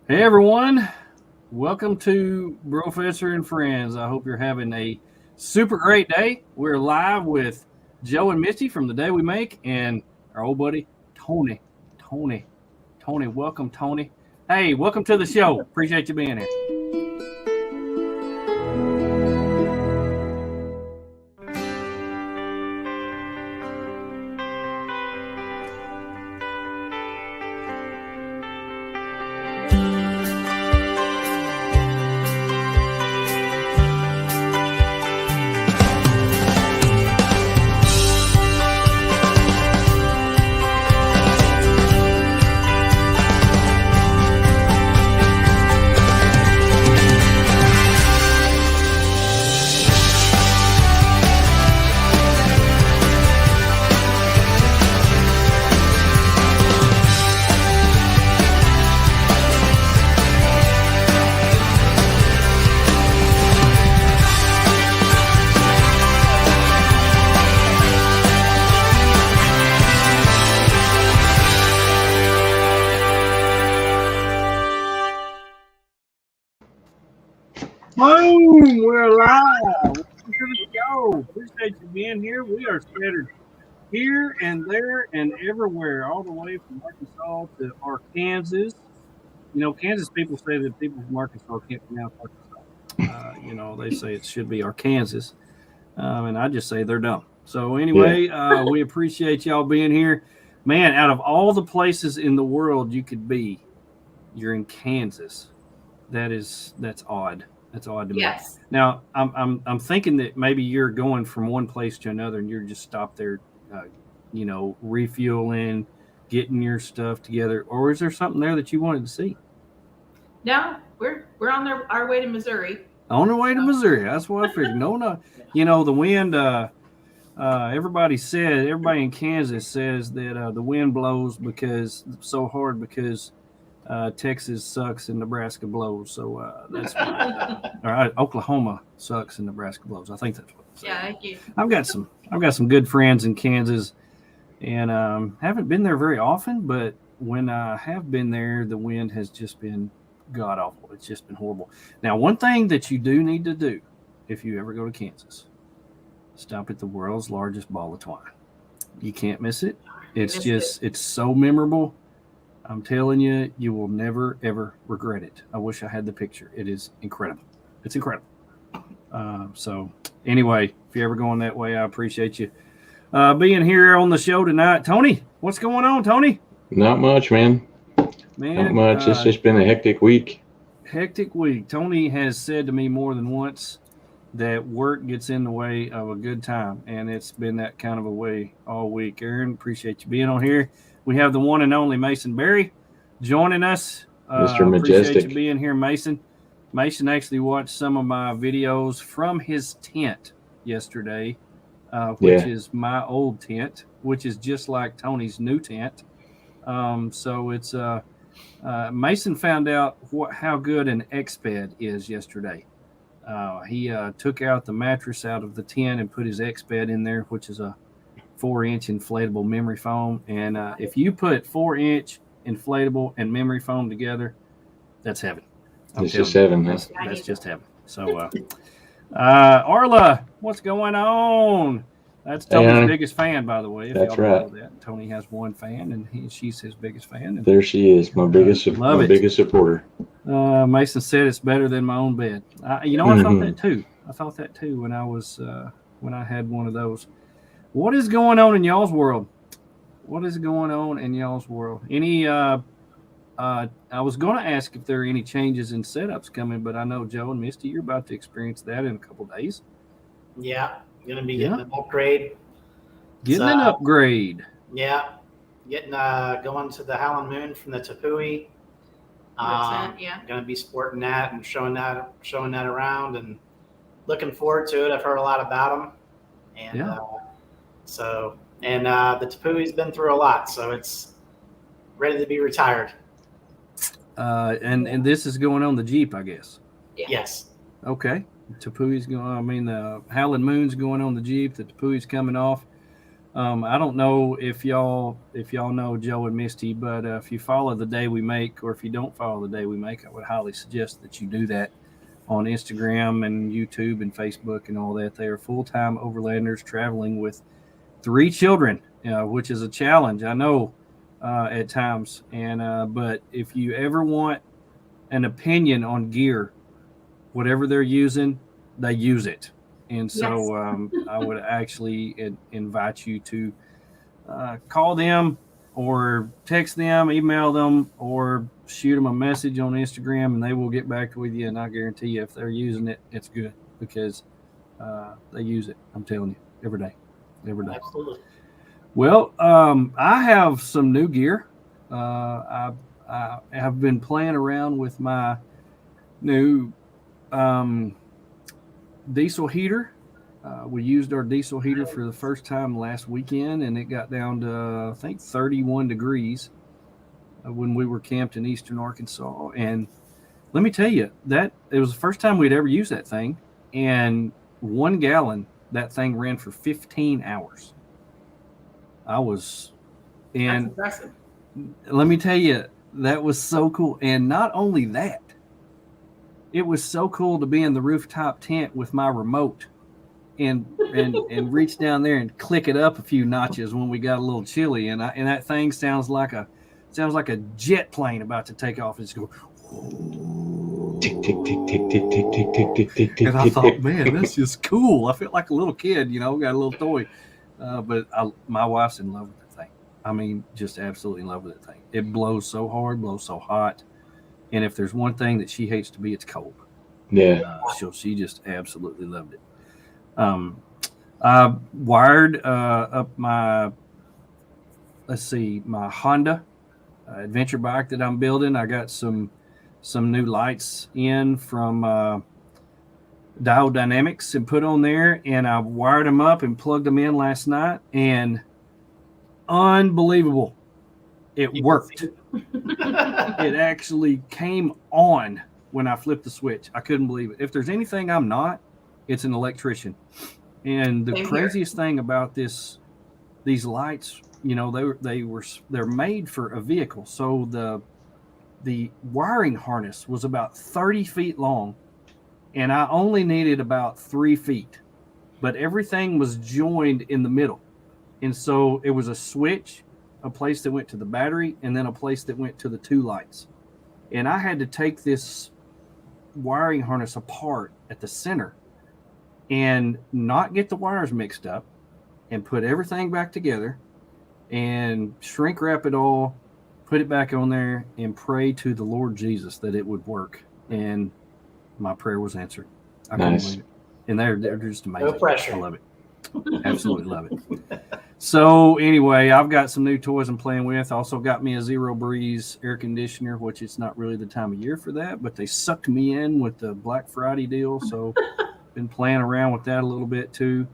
Hey everyone, welcome to BROfessor and Friends. I hope you're having a super great day. We're live with Joe and Misty from The Day We Make and our old buddy Tony. Tony, welcome Tony. Hey, welcome to the show. Appreciate you being here. Boom! We're live. Welcome to the show. Appreciate you being here. We are scattered here and there and everywhere, all the way from Arkansas to Arkansas. You know, Kansas people say that people from Arkansas can't pronounce Arkansas. They say it should be Arkansas, and I just say they're dumb. So anyway, we appreciate y'all being here. Man, out of all the places in the world you could be, you're in Kansas. That's odd. That's odd to me. Yes. Now, I'm thinking that maybe you're going from one place to another, and you're just stopped there, refueling, getting your stuff together, or is there something there that you wanted to see? No, we're on our way to Missouri. On the way to Missouri. That's what I figured. No. The wind. Everybody in Kansas says that the wind blows so hard because Texas sucks and Nebraska blows. So that's why. Oklahoma sucks and Nebraska blows. I think that's what it's saying. Yeah, thank you. I've got some good friends in Kansas, and haven't been there very often. But when I have been there, the wind has just been god awful. It's just been horrible. Now, one thing that you do need to do if you ever go to Kansas, stop at the world's largest ball of twine. You can't miss it. It's so memorable. I'm telling you, you will never, ever regret it. I wish I had the picture. It is incredible. It's incredible. So anyway, if you're ever going that way, I appreciate you being here on the show tonight. Tony, what's going on, Tony? Not much, man. Not much. It's just been a hectic week. Tony has said to me more than once that work gets in the way of a good time, and it's been that kind of a way all week. Aaron, appreciate you being on here. We have the one and only Mason Berry joining us. Mr. Majestic. Appreciate you being here, Mason. Mason actually watched some of my videos from his tent yesterday, which is my old tent, which is just like Tony's new tent. So it's Mason found out how good an X-bed is yesterday. He took out the mattress out of the tent and put his X-bed in there, which is a 4-inch inflatable memory foam. And if you put 4-inch inflatable and memory foam together, that's heaven. It's just heaven. That's just heaven. So, Arla, what's going on? That's Tony's biggest fan, by the way. That's right. Know that. Tony has one fan, and she's his biggest fan. And, there she is, my biggest supporter. Mason said it's better than my own bed. I thought that too. I thought that too when I had one of those. What is going on in y'all's world? Any? I was going to ask if there are any changes in setups coming, but I know Joe and Misty, you're about to experience that in a couple of days. Yeah. Going to be getting an upgrade. An upgrade. Yeah. Getting going to the Howlin' Moon from the Tepui. Going to be sporting that and showing that around and looking forward to it. I've heard a lot about them. And the Tepui's been through a lot, so it's ready to be retired. And this is going on the Jeep, I guess. Yeah. Yes. Okay. Tepui's going. The Howlin' Moon's going on the Jeep. The Tepui's coming off. I don't know if y'all know Joe and Misty, but if you follow The Day We Make, or if you don't follow The Day We Make, I would highly suggest that you do that on Instagram and YouTube and Facebook and all that. They are full-time overlanders traveling with 3 children, which is a challenge, I know, at times. And but if you ever want an opinion on gear, whatever they're using, they use it. And so I would actually invite you to call them or text them, email them, or shoot them a message on Instagram, and they will get back with you. And I guarantee you, if they're using it, it's good, because they use it. I'm telling you, every day. Absolutely. Well, I have some new gear. I have been playing around with my new diesel heater. We used our diesel heater for the first time last weekend, and it got down to, I think, 31 degrees when we were camped in eastern Arkansas. And let me tell you, that it was the first time we'd ever used that thing. And 1 gallon, that thing ran for 15 hours. That's impressive. Let me tell you, that was so cool. And not only that, it was so cool to be in the rooftop tent with my remote and reach down there and click it up a few notches when we got a little chilly. And that thing sounds like a jet plane about to take off. It's going. Tick, tick, tick, tick, tick, tick, tick, tick, tick, tick, tick. And I thought, man, that's just cool. I felt like a little kid, got a little toy. But my wife's in love with that thing. I mean, just absolutely in love with that thing. It blows so hard, blows so hot. And if there's one thing that she hates to be, it's cold. Yeah. So she just absolutely loved it. I wired up my Honda adventure bike that I'm building. I got some new lights in from Dial Dynamics and put on there, and I wired them up and plugged them in last night, and unbelievable. It worked. It actually came on when I flipped the switch. I couldn't believe it. If there's anything I'm not, it's an electrician. And the craziest thing about these lights, they're made for a vehicle. So the wiring harness was about 30 feet long, and I only needed about 3 feet, but everything was joined in the middle. And so it was a switch, a place that went to the battery, and then a place that went to the 2 lights. And I had to take this wiring harness apart at the center and not get the wires mixed up, and put everything back together and shrink wrap it all, put it back on there, and pray to the Lord Jesus that it would work. And my prayer was answered. I couldn't believe it. And they're just amazing. No pressure. I love it. Absolutely love it. So anyway, I've got some new toys I'm playing with. Also got me a Zero Breeze air conditioner, which it's not really the time of year for that, but they sucked me in with the Black Friday deal. So been playing around with that a little bit too.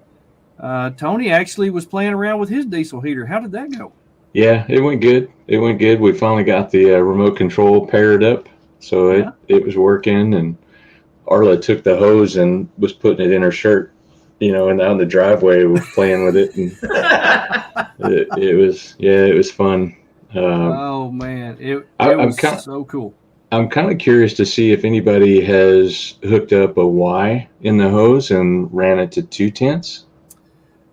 Tony actually was playing around with his diesel heater. How did that go? Yeah, it went good. We finally got the remote control paired up, so it was working. And Arla took the hose and was putting it in her shirt, and out in the driveway, was playing with it, and it was fun. Oh man, it was so cool. I'm kind of curious to see if anybody has hooked up a Y in the hose and ran it to 2 tents.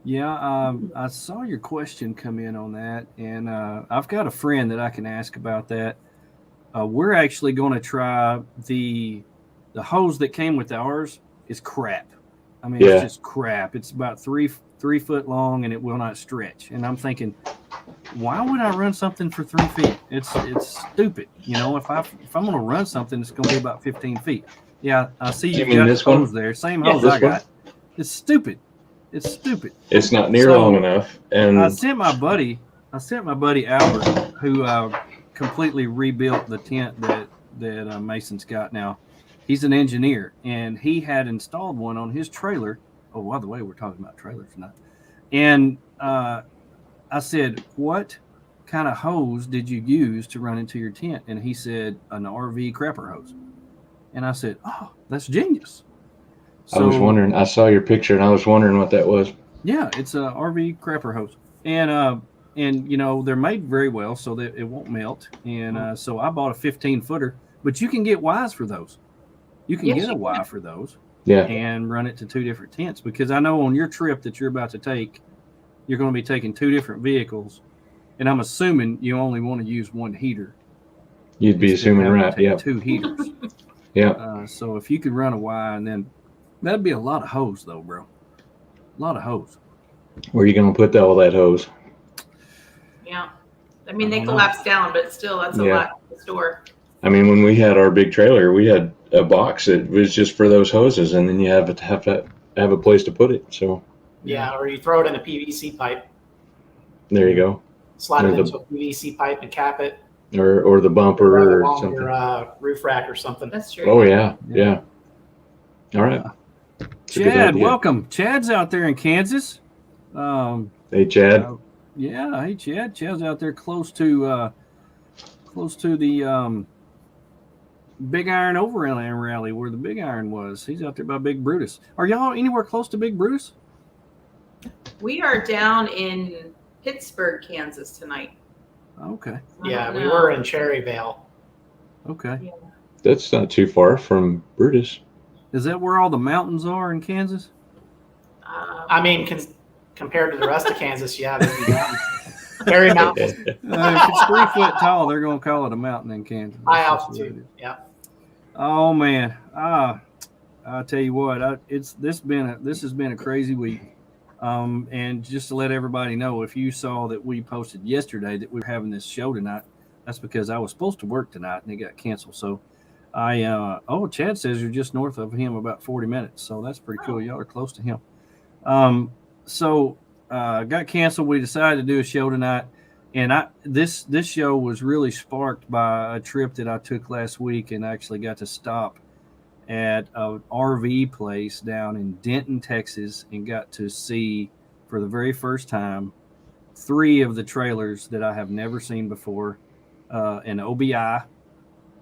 Yeah, I saw your question come in on that, and I've got a friend that I can ask about that. We're actually going to try the hose that came with ours is crap. I mean, It's just crap. It's about 3 foot long, and it will not stretch. And I'm thinking, why would I run something for 3 feet? It's stupid. If I'm going to run something, it's going to be about 15 feet. Yeah, I see you got this hose there. Same hose I got. It's stupid. It's stupid. It's not near long enough. And I sent my buddy Albert, who completely rebuilt the tent that Mason's got now. He's an engineer, and he had installed one on his trailer. Oh, by the way, we're talking about trailers tonight. And I said, what kind of hose did you use to run into your tent? And he said, an RV crapper hose. And I said, oh, that's genius. So, I was wondering, I saw your picture, and I was wondering what that was. Yeah, it's a RV crapper hose. and they're made very well so that it won't melt. And so I bought a 15-footer, but you can get Ys for those. You can get a Y for those. Yeah. And run it to 2 different tents, because I know on your trip that you're about to take, you're going to be taking 2 different vehicles, and I'm assuming you only want to use 1 heater. You'd be assuming, right? Yeah. 2 heaters. Yeah. So if you could run a Y, and then that'd be a lot of hose, though, bro. A lot of hose. Where are you going to put all that hose? Yeah. I mean, they collapse down, but still, that's a lot to store. I mean, when we had our big trailer, we had a box that was just for those hoses, and then you have to have a place to put it. So yeah, or you throw it in a PVC pipe. There you go. Slide it into a PVC pipe and cap it. Or the bumper or something. Your roof rack or something. That's true. Oh yeah. All right. Chad, welcome. Chad's out there in Kansas. Hey, Chad. Hey, Chad. Chad's out there close to the Big Iron Overland rally where the Big Iron was. He's out there by Big Brutus. Are y'all anywhere close to Big Brutus? We are down in Pittsburgh, Kansas tonight. Okay. Yeah, we were in Cherryvale. Okay. Yeah. That's not too far from Brutus. Is that where all the mountains are in Kansas? I mean, compared to the rest of Kansas, yeah, they'd be mountains. Very mountains. If it's 3 foot tall, they're going to call it a mountain in Kansas. High altitude. Yeah. Oh man, I tell you what, this has been a crazy week. And just to let everybody know, if you saw that we posted yesterday that we were having this show tonight, that's because I was supposed to work tonight and it got canceled. So Chad says you're just north of him about 40 minutes. So that's pretty cool. Y'all are close to him. Got canceled. We decided to do a show tonight. And this show was really sparked by a trip that I took last week, and I actually got to stop at an RV place down in Denton, Texas, and got to see for the very first time 3 of the trailers that I have never seen before. An OBI, a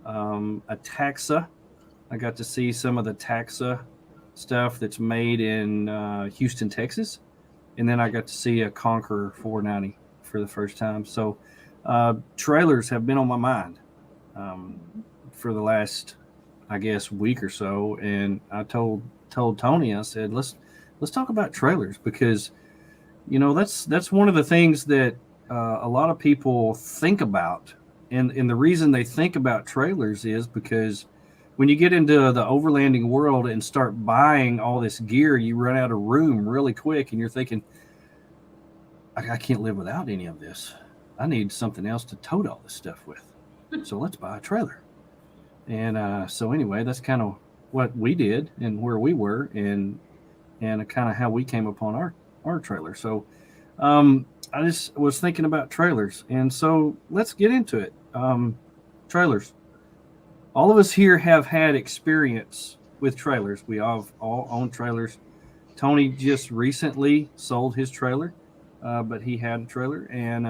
Taxa. I got to see some of the Taxa stuff that's made in Houston, Texas. And then I got to see a Conqueror 490 for the first time. So trailers have been on my mind for the last, I guess, week or so. And I told Tony, I said, let's talk about trailers, because that's one of the things that a lot of people think about. And the reason they think about trailers is because when you get into the overlanding world and start buying all this gear, you run out of room really quick, and you're thinking, I can't live without any of this. I need something else to tote all this stuff with. So let's buy a trailer. And so anyway, that's kind of what we did and where we were, and kind of how we came upon our trailer. So I just was thinking about trailers, and so let's get into it. Trailers. All of us here have had experience with trailers. We all own trailers. Tony just recently sold his trailer, but he had a trailer, and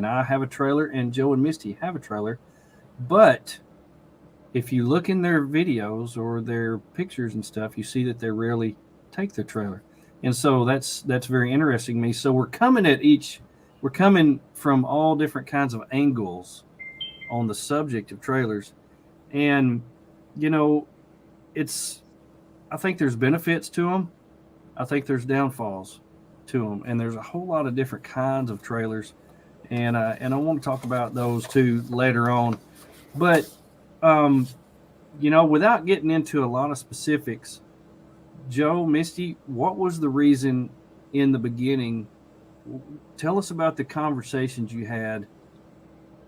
I have a trailer, and Joe and Misty have a trailer. But if you look in their videos or their pictures and stuff, you see that they rarely take their trailer. And so that's very interesting to me. So we're coming from all different kinds of angles on the subject of trailers. And, I think there's benefits to them. I think there's downfalls to them. And there's a whole lot of different kinds of trailers. And I want to talk about those too later on. But, without getting into a lot of specifics, Joe, Misty, what was the reason in the beginning? Tell us about the conversations you had.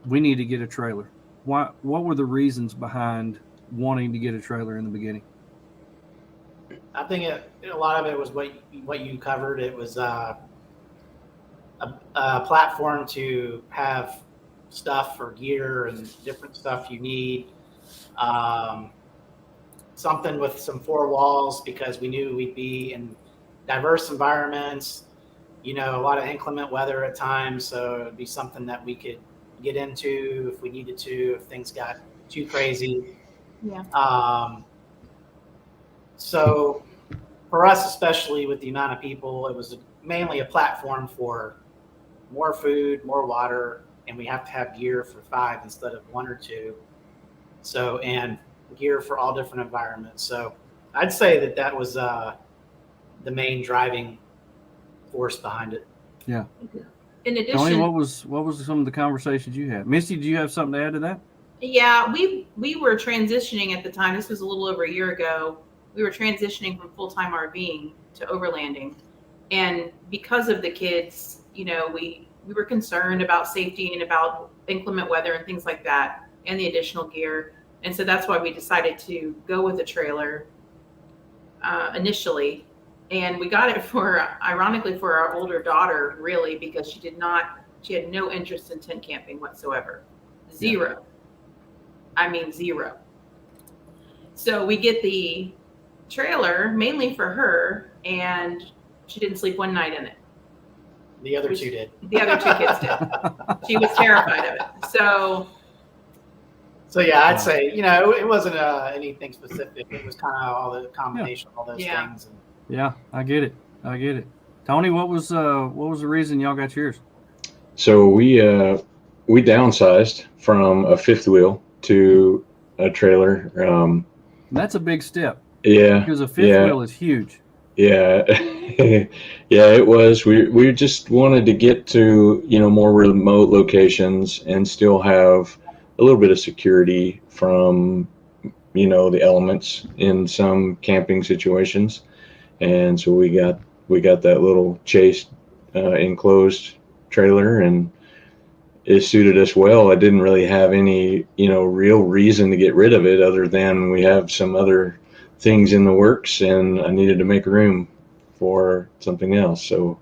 We need to get a trailer. What were the reasons behind wanting to get a trailer in the beginning? I think a lot of it was what you covered. It was a platform to have stuff or gear and different stuff you need. Something with some 4 walls, because we knew we'd be in diverse environments, a lot of inclement weather at times. So it'd be something that we could get into if we needed to, if things got too crazy. Yeah. So for us, especially with the amount of people, it was mainly a platform for more food, more water, and we have to have gear for 5 instead of 1 or 2. So, and gear for all different environments. So I'd say that was the main driving force behind it. Yeah. In addition, Tony, what was some of the conversations you had? Misty, do you have something to add to that? Yeah, we were transitioning at the time. This was a little over a year ago. We were transitioning from full-time RVing to overlanding. And because of the kids, we were concerned about safety and about inclement weather and things like that, and the additional gear. And so that's why we decided to go with a trailer initially. And we got it ironically, for our older daughter, really, because she had no interest in tent camping whatsoever. Zero. Yeah. I mean, zero. So we get the trailer mainly for her, and she didn't sleep one night in it. The other 2 did. The other 2 kids did. She was terrified of it. So yeah, I'd say, it wasn't anything specific. It was kind of all the combination of all those things. And, yeah, I get it. Tony, what was the reason y'all got yours? So we downsized from a 5th wheel to a trailer. That's a big step. Yeah. Because a 5th wheel is huge. Yeah. Yeah, it was. We just wanted to get to, more remote locations and still have a little bit of security from, the elements in some camping situations. And so we got that little Chase enclosed trailer, and it suited us well. I didn't really have any, real reason to get rid of it other than we have some other things in the works and I needed to make room for something else. So,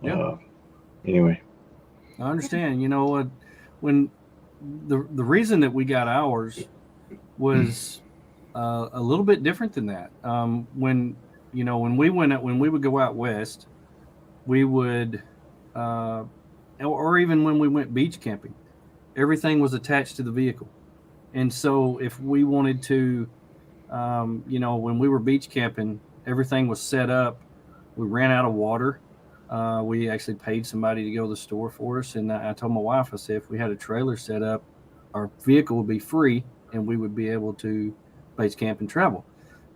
anyway. I understand. When the reason that we got ours was a little bit different than that. When we would go out west, we would, or even when we went beach camping, everything was attached to the vehicle. And so if we wanted to, when we were beach camping, everything was set up. We ran out of water. We actually paid somebody to go to the store for us. And I told my wife, I said, if we had a trailer set up, our vehicle would be free and we would be able to base camp and travel.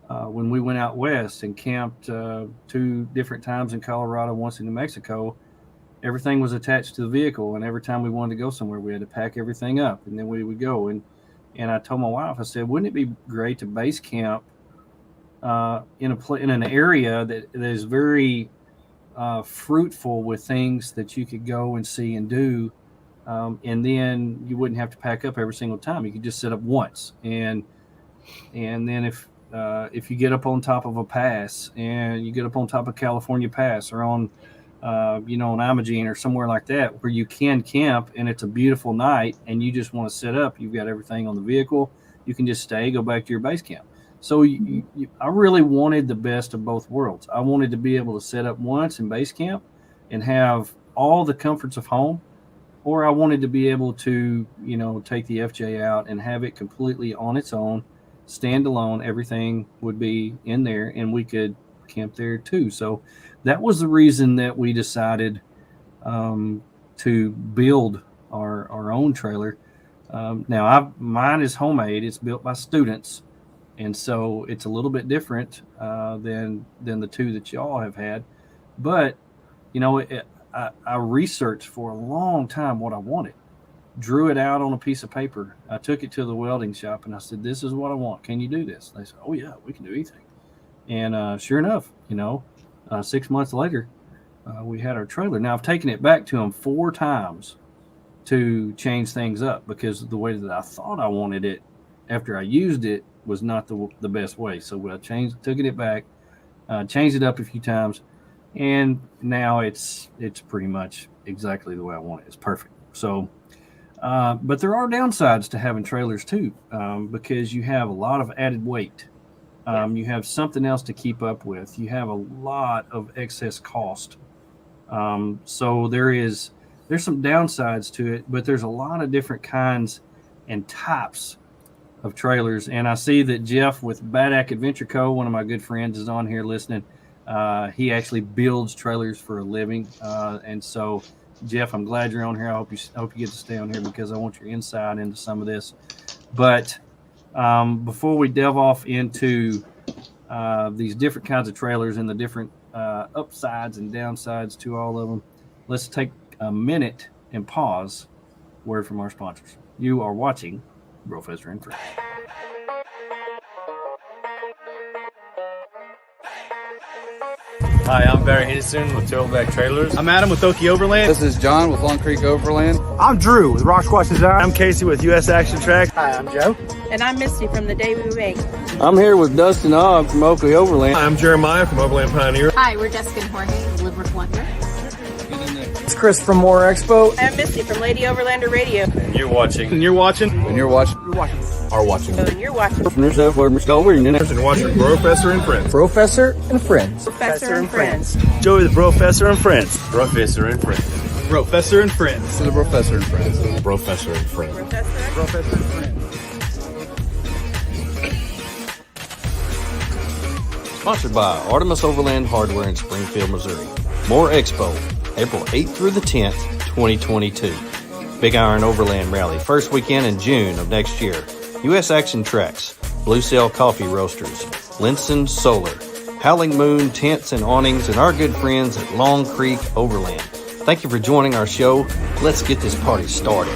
When we went out west and camped 2 different times in Colorado, once in New Mexico, everything was attached to the vehicle. And every time we wanted to go somewhere, we had to pack everything up and then we would go. And I told my wife, I said, wouldn't it be great to base camp in an area that is very fruitful with things that you could go and see and do, and then you wouldn't have to pack up every single time. You could just set up once, and then if you get up on top of a pass and you get up on top of California Pass or on on Imogene or somewhere like that where you can camp and it's a beautiful night and you just want to set up, you've got everything on the vehicle, you can just stay, go back to your base camp. So I really wanted the best of both worlds. I wanted to be able to set up once in base camp and have all the comforts of home, or I wanted to be able to, take the FJ out and have it completely on its own, stand alone. Everything would be in there and we could camp there too. So that was the reason that we decided to build our own trailer. Now mine is homemade. It's built by students. And so it's a little bit different than the 2 that y'all have had. But, I researched for a long time what I wanted, drew it out on a piece of paper. I took it to the welding shop and I said, this is what I want. Can you do this? They said, oh, yeah, we can do anything. And sure enough, 6 months later, we had our trailer. Now, I've taken it back to them 4 times to change things up because the way that I thought I wanted it after I used it was not the best way. So I took it back, changed it up a few times, and now it's pretty much exactly the way I want it. It's perfect. So, but there are downsides to having trailers too, because you have a lot of added weight. You have something else to keep up with. You have a lot of excess cost. So there's some downsides to it, but there's a lot of different kinds and types of trailers. And I see that Jeff with Badack Adventure Co., one of my good friends, is on here listening. He actually builds trailers for a living. And so Jeff, I'm glad you're on here. I hope you get to stay on here because I want your insight into some of this. But before we delve off into these different kinds of trailers and the different upsides and downsides to all of them, let's take a minute and pause. Word from our sponsors. You are watching BROfessor and Friends. Hi, I'm Barry Henderson with Turtleback Trailers. I'm Adam with Okie Overland. This is John with Long Creek Overland. I'm Drew with Rock Squash Design. I'm Casey with US Action Track. Hi, I'm Joe. And I'm Misty from The Day We Make. I'm here with Dustin Ogg from Oakley Overland. Hi, I'm Jeremiah from Overland Pioneer. Hi, we're Jessica and Jorge with Live with Wonder. It's Chris from Brooder Exp4. I'm Misty from Lady Overlander Radio. And you're watching. And you're watching. And you're watching. Are watching. And you're watching. From yourself, where Mr. Over, and And watching BROfessor and Friends. BROfessor and Friends. BROfessor and Friends. Joey the BROfessor and Friends. BROfessor and Friends. BROfessor and Friends. This is the BROfessor and Friends. BROfessor and Friends. BROfessor and Friends. Sponsored by Artemis Overland Hardware in Springfield, Missouri. More Expo, April 8th through the 10th, 2022. Big Iron Overland Rally, first weekend in June of next year. US Action Tracks, Blue Sail Coffee Roasters, Linson Solar, Howling Moon Tents and Awnings, and our good friends at Long Creek Overland. Thank you for joining our show. Let's get this party started.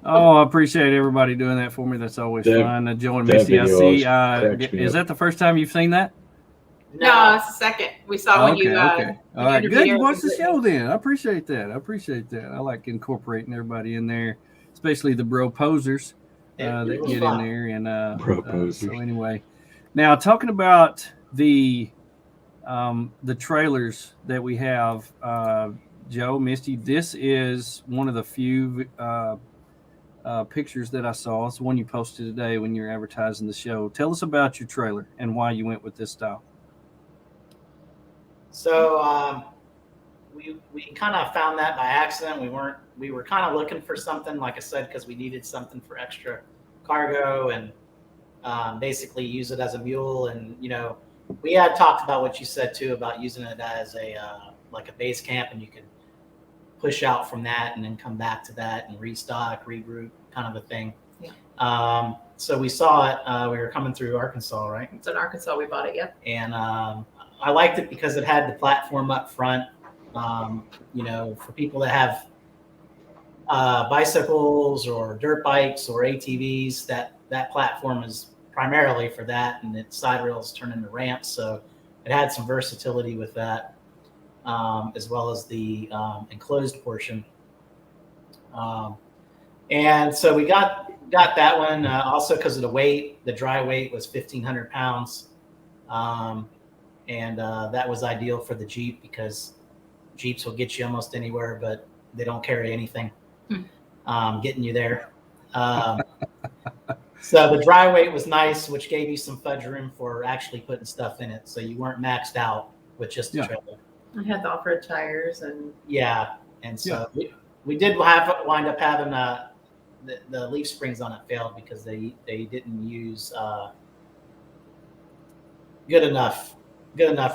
Oh, I appreciate everybody doing that for me. That's always fun. Joe and Misty, I see. Is that the first time you've seen that? No, it's the second. We saw when you. Okay. All right. Good. You watched the show then. I appreciate that. I like incorporating everybody in there, especially the bro posers that get in there. And Bro posers. So anyway, now talking about the trailers that we have, Joe, Misty. This is one of the few pictures that I saw. It's the one you posted today when you're advertising the show. Tell us about your trailer and why you went with this style. So we kind of found that by accident. We were kind of looking for something, like I said, because we needed something for extra cargo and basically use it as a mule. And we had talked about what you said too about using it as a like a base camp, and you can push out from that and then come back to that and restock, regroup, kind of a thing. Yeah. So we saw it. We were coming through Arkansas, right? It's in Arkansas. We bought it. Yep. And I liked it because it had the platform up front. For people that have bicycles or dirt bikes or ATVs, that platform is primarily for that, and its side rails turn into ramps. So it had some versatility with that, as well as the enclosed portion. And so we got that one also because of the weight. The dry weight was 1,500 pounds. And that was ideal for the Jeep because Jeeps will get you almost anywhere, but they don't carry anything getting you there. So the dry weight was nice, which gave you some fudge room for actually putting stuff in it. So you weren't maxed out with just the trailer. I had the off-road tires and. Yeah. And so we did wind up having the leaf springs on it failed because they didn't use good enough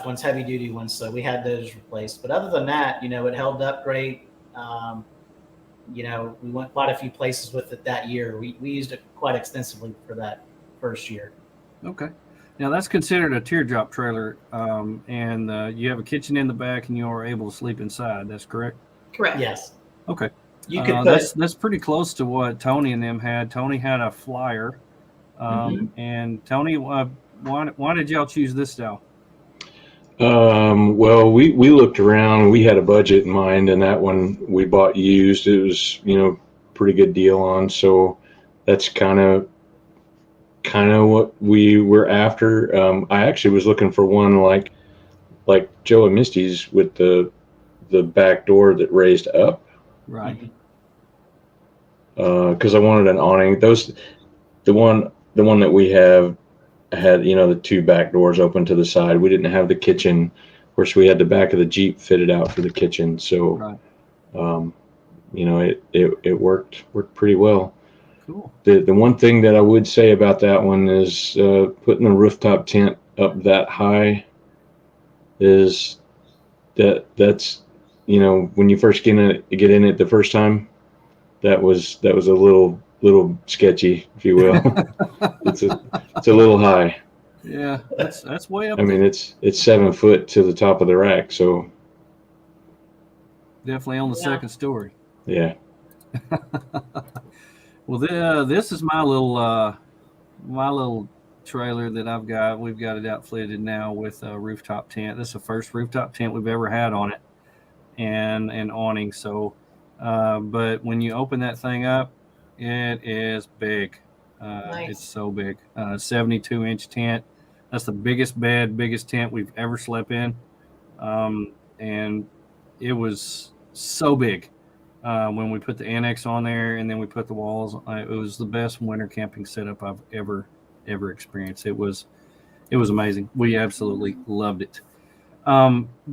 ones, heavy duty ones. So we had those replaced. But other than that, it held up great. We went quite a few places with it that year. We used it quite extensively for that first year. Okay. Now that's considered a teardrop trailer. And you have a kitchen in the back and you are able to sleep inside. That's correct? Correct. Yes. Okay. You could that's pretty close to what Tony and them had. Tony had a Flyer. And Tony, why did y'all choose this style? Well, we looked around. We had a budget in mind, and that one we bought used. It was, pretty good deal on. So that's kind of what we were after. I actually was looking for one like Joe and Misty's with the back door that raised up. Right. Because I wanted an awning. The one that we have had the two back doors open to the side. We didn't have the kitchen. Of course, we had the back of the Jeep fitted out for the kitchen. So, it worked pretty well. Cool. The one thing that I would say about that one is putting the rooftop tent up that high is that's when you first get in it the first time, that was a little sketchy, if you will. it's a little high. Yeah, that's way up I there. mean, it's 7 foot to the top of the rack, so definitely on the second story. Yeah. Well, this is my little trailer that I've got. We've got it outfitted now with a rooftop tent. This is the first rooftop tent we've ever had on it, and an awning. So, but when you open that thing up, it is big. Nice. It's so big. 72-inch tent. That's the biggest bed, biggest tent we've ever slept in, and it was so big. When we put the annex on there and then we put the walls, it was the best winter camping setup I've ever experienced. It was amazing. We absolutely loved it.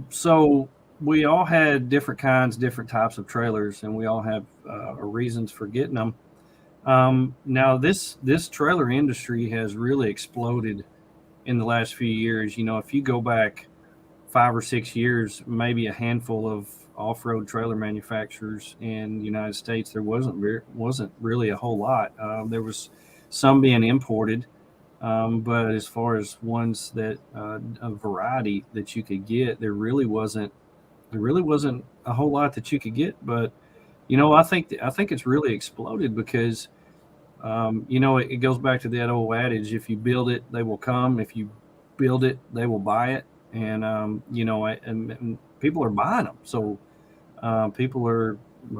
So we all had different types of trailers, and we all have reasons for getting them. Now this trailer industry has really exploded in the last few years. If you go back 5 or 6 years, maybe a handful of off-road trailer manufacturers in the United States, there wasn't really a whole lot. There was some being imported, but as far as ones that a variety that you could get, there really wasn't a whole lot that you could get. But I think it's really exploded because it goes back to that old adage: if you build it, they will come. If you build it, they will buy it. And and people are buying them, so people are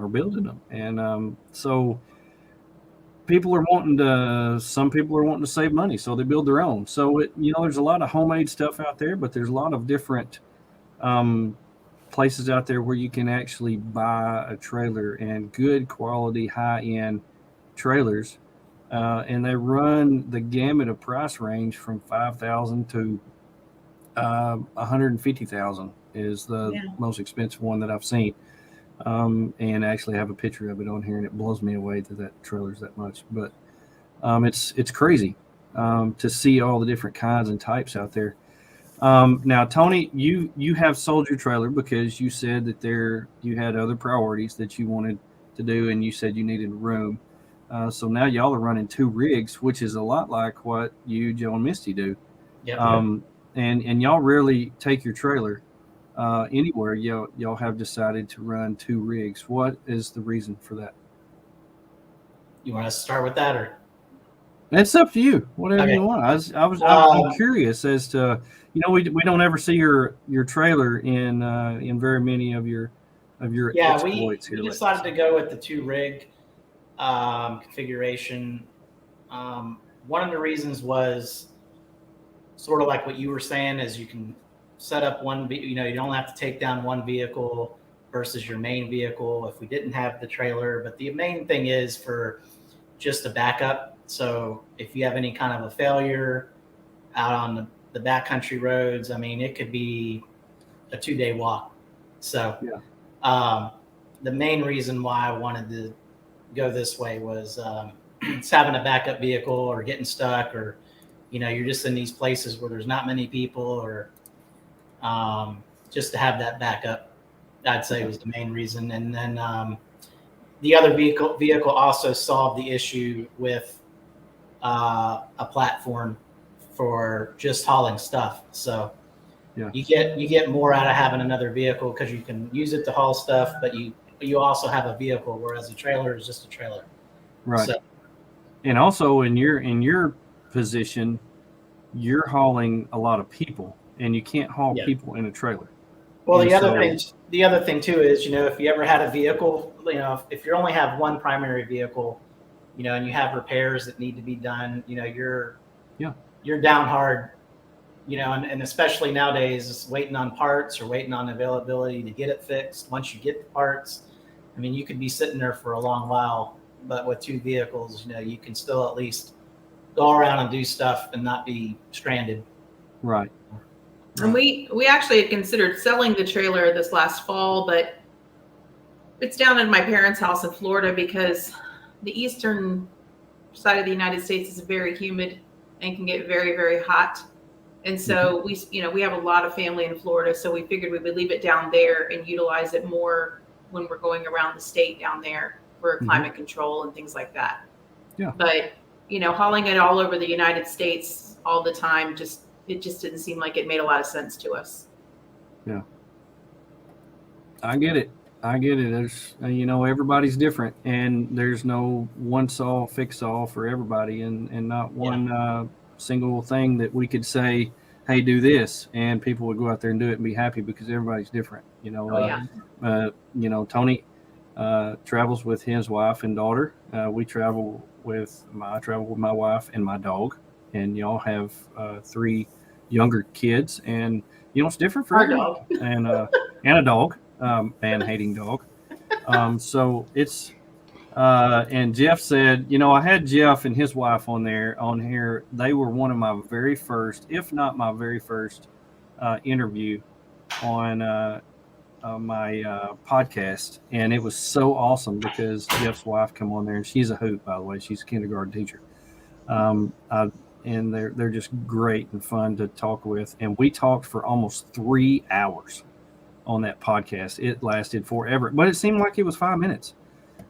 building them, and so some people are wanting to save money, so they build their own. So there's a lot of homemade stuff out there, but there's a lot of different places out there where you can actually buy a trailer, and good quality, high-end trailers, and they run the gamut of price range from $5,000 to $150,000 is the most expensive one that I've seen. And actually have a picture of it on here, and it blows me away that trailer's that much. But it's crazy to see all the different kinds and types out there. Now, Tony, you have sold your trailer because you said that you had other priorities that you wanted to do, and you said you needed room. So now y'all are running 2 rigs, which is a lot like what you, Joe, and Misty do. Yeah. And y'all rarely take your trailer anywhere. Y'all have decided to run 2 rigs. What is the reason for that? You want us to start with that, or? It's up to you. Whatever you want. I'm curious as to, we don't ever see your trailer in very many of your exploits here. We decided to go with the 2 rig configuration. One of the reasons was sort of like what you were saying, is you can set up one, you don't have to take down one vehicle versus your main vehicle if we didn't have the trailer. But the main thing is for just a backup. So if you have any kind of a failure out on the backcountry roads, it could be a 2-day walk. So the main reason why I wanted to go this way was it's having a backup vehicle, or getting stuck, or you're just in these places where there's not many people, or just to have that backup, I'd say was the main reason. And then the other vehicle also solved the issue with a platform for just hauling stuff. So you get more out of having another vehicle because you can use it to haul stuff, but you also have a vehicle, whereas a trailer is just a trailer. Right. So, and also in your position, you're hauling a lot of people, and you can't haul people in a trailer. Well, the other thing too is, if you ever had a vehicle, if you only have one primary vehicle, and you have repairs that need to be done, you're down hard, and especially nowadays, waiting on parts or waiting on availability to get it fixed. Once you get the parts, you could be sitting there for a long while. But with 2 vehicles, you can still at least go around and do stuff and not be stranded. Right. And we actually had considered selling the trailer this last fall, but it's down at my parents' house in Florida because the eastern side of the United States is very humid and can get very, very hot. And so we have a lot of family in Florida, so we figured we would leave it down there and utilize it more when we're going around the state down there for climate control and things like that. Yeah. But hauling it all over the United States all the time, it just didn't seem like it made a lot of sense to us. Yeah. I get it. There's, everybody's different, and there's no one saw fix all for everybody, and not one single thing that we could say, hey, do this, and people would go out there and do it and be happy, because everybody's different. Tony travels with his wife and daughter. I travel with my wife and my dog, and y'all have 3 younger kids, and it's different for our everyone. dog and a dog. Man-hating dog. So it's and Jeff said, I had Jeff and his wife on here. They were one of my very first, if not my very first, interview on my podcast, and it was so awesome because Jeff's wife come on there, and she's a hoot, by the way. She's a kindergarten teacher. And they're just great and fun to talk with, and we talked for almost 3 hours on that podcast. It lasted forever, but it seemed like it was 5 minutes.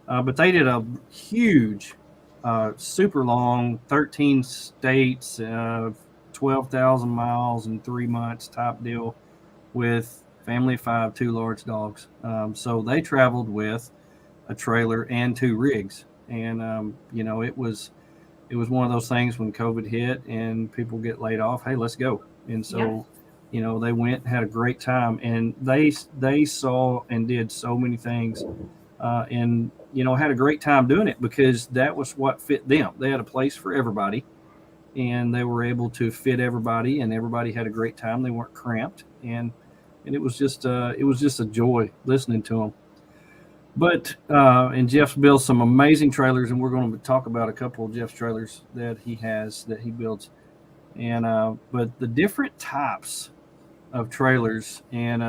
But they did a huge, super long, 13 states, 12,000 miles in 3 months type deal with family of 5, 2 large dogs. So they traveled with a trailer and 2 rigs, and it was one of those things when COVID hit and people get laid off. Hey, let's go. And so. Yeah. They went, had a great time, and they saw and did so many things, and had a great time doing it, because that was what fit them. They had a place for everybody, and they were able to fit everybody, and everybody had a great time. They weren't cramped, and it was just a joy listening to them. But and Jeff's built some amazing trailers, and we're going to talk about a couple of Jeff's trailers that he builds, and but the different types of trailers, and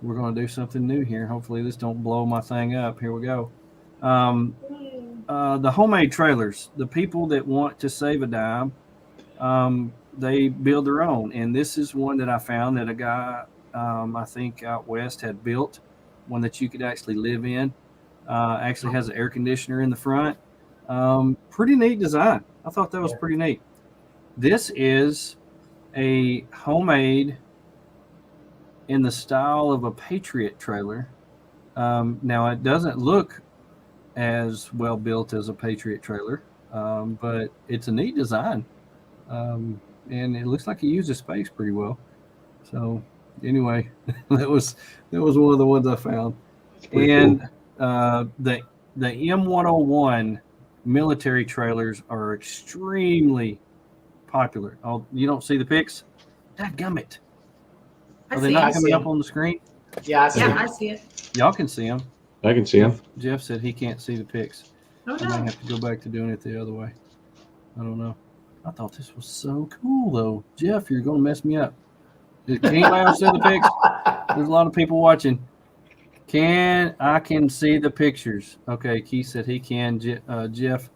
we're going to do something new here. Hopefully this don't blow my thing up. Here we go. The homemade trailers, the people that want to save a dime, they build their own, and this is one that I found that a guy I think out west had built, one that you could actually live in. Actually has an air conditioner in the front. Pretty neat design. I thought that was pretty neat. This is a homemade in the style of a Patriot trailer. Now, it doesn't look as well built as a Patriot trailer, but it's a neat design. And it looks like he uses space pretty well. So anyway, that was one of the ones I found. And cool. The M101 military trailers are extremely popular. Oh, you don't see the pics? Dadgummit. Are they not coming up on the screen? Yeah, I see it. Y'all can see them. I can see them. Jeff said he can't see the pics. Oh, no. I might have to go back to doing it the other way. I don't know. I thought this was so cool, though. Jeff, you're going to mess me up. Can anybody see the pics? There's a lot of people watching. I can see the pictures. Okay, Keith said he can. Jeff,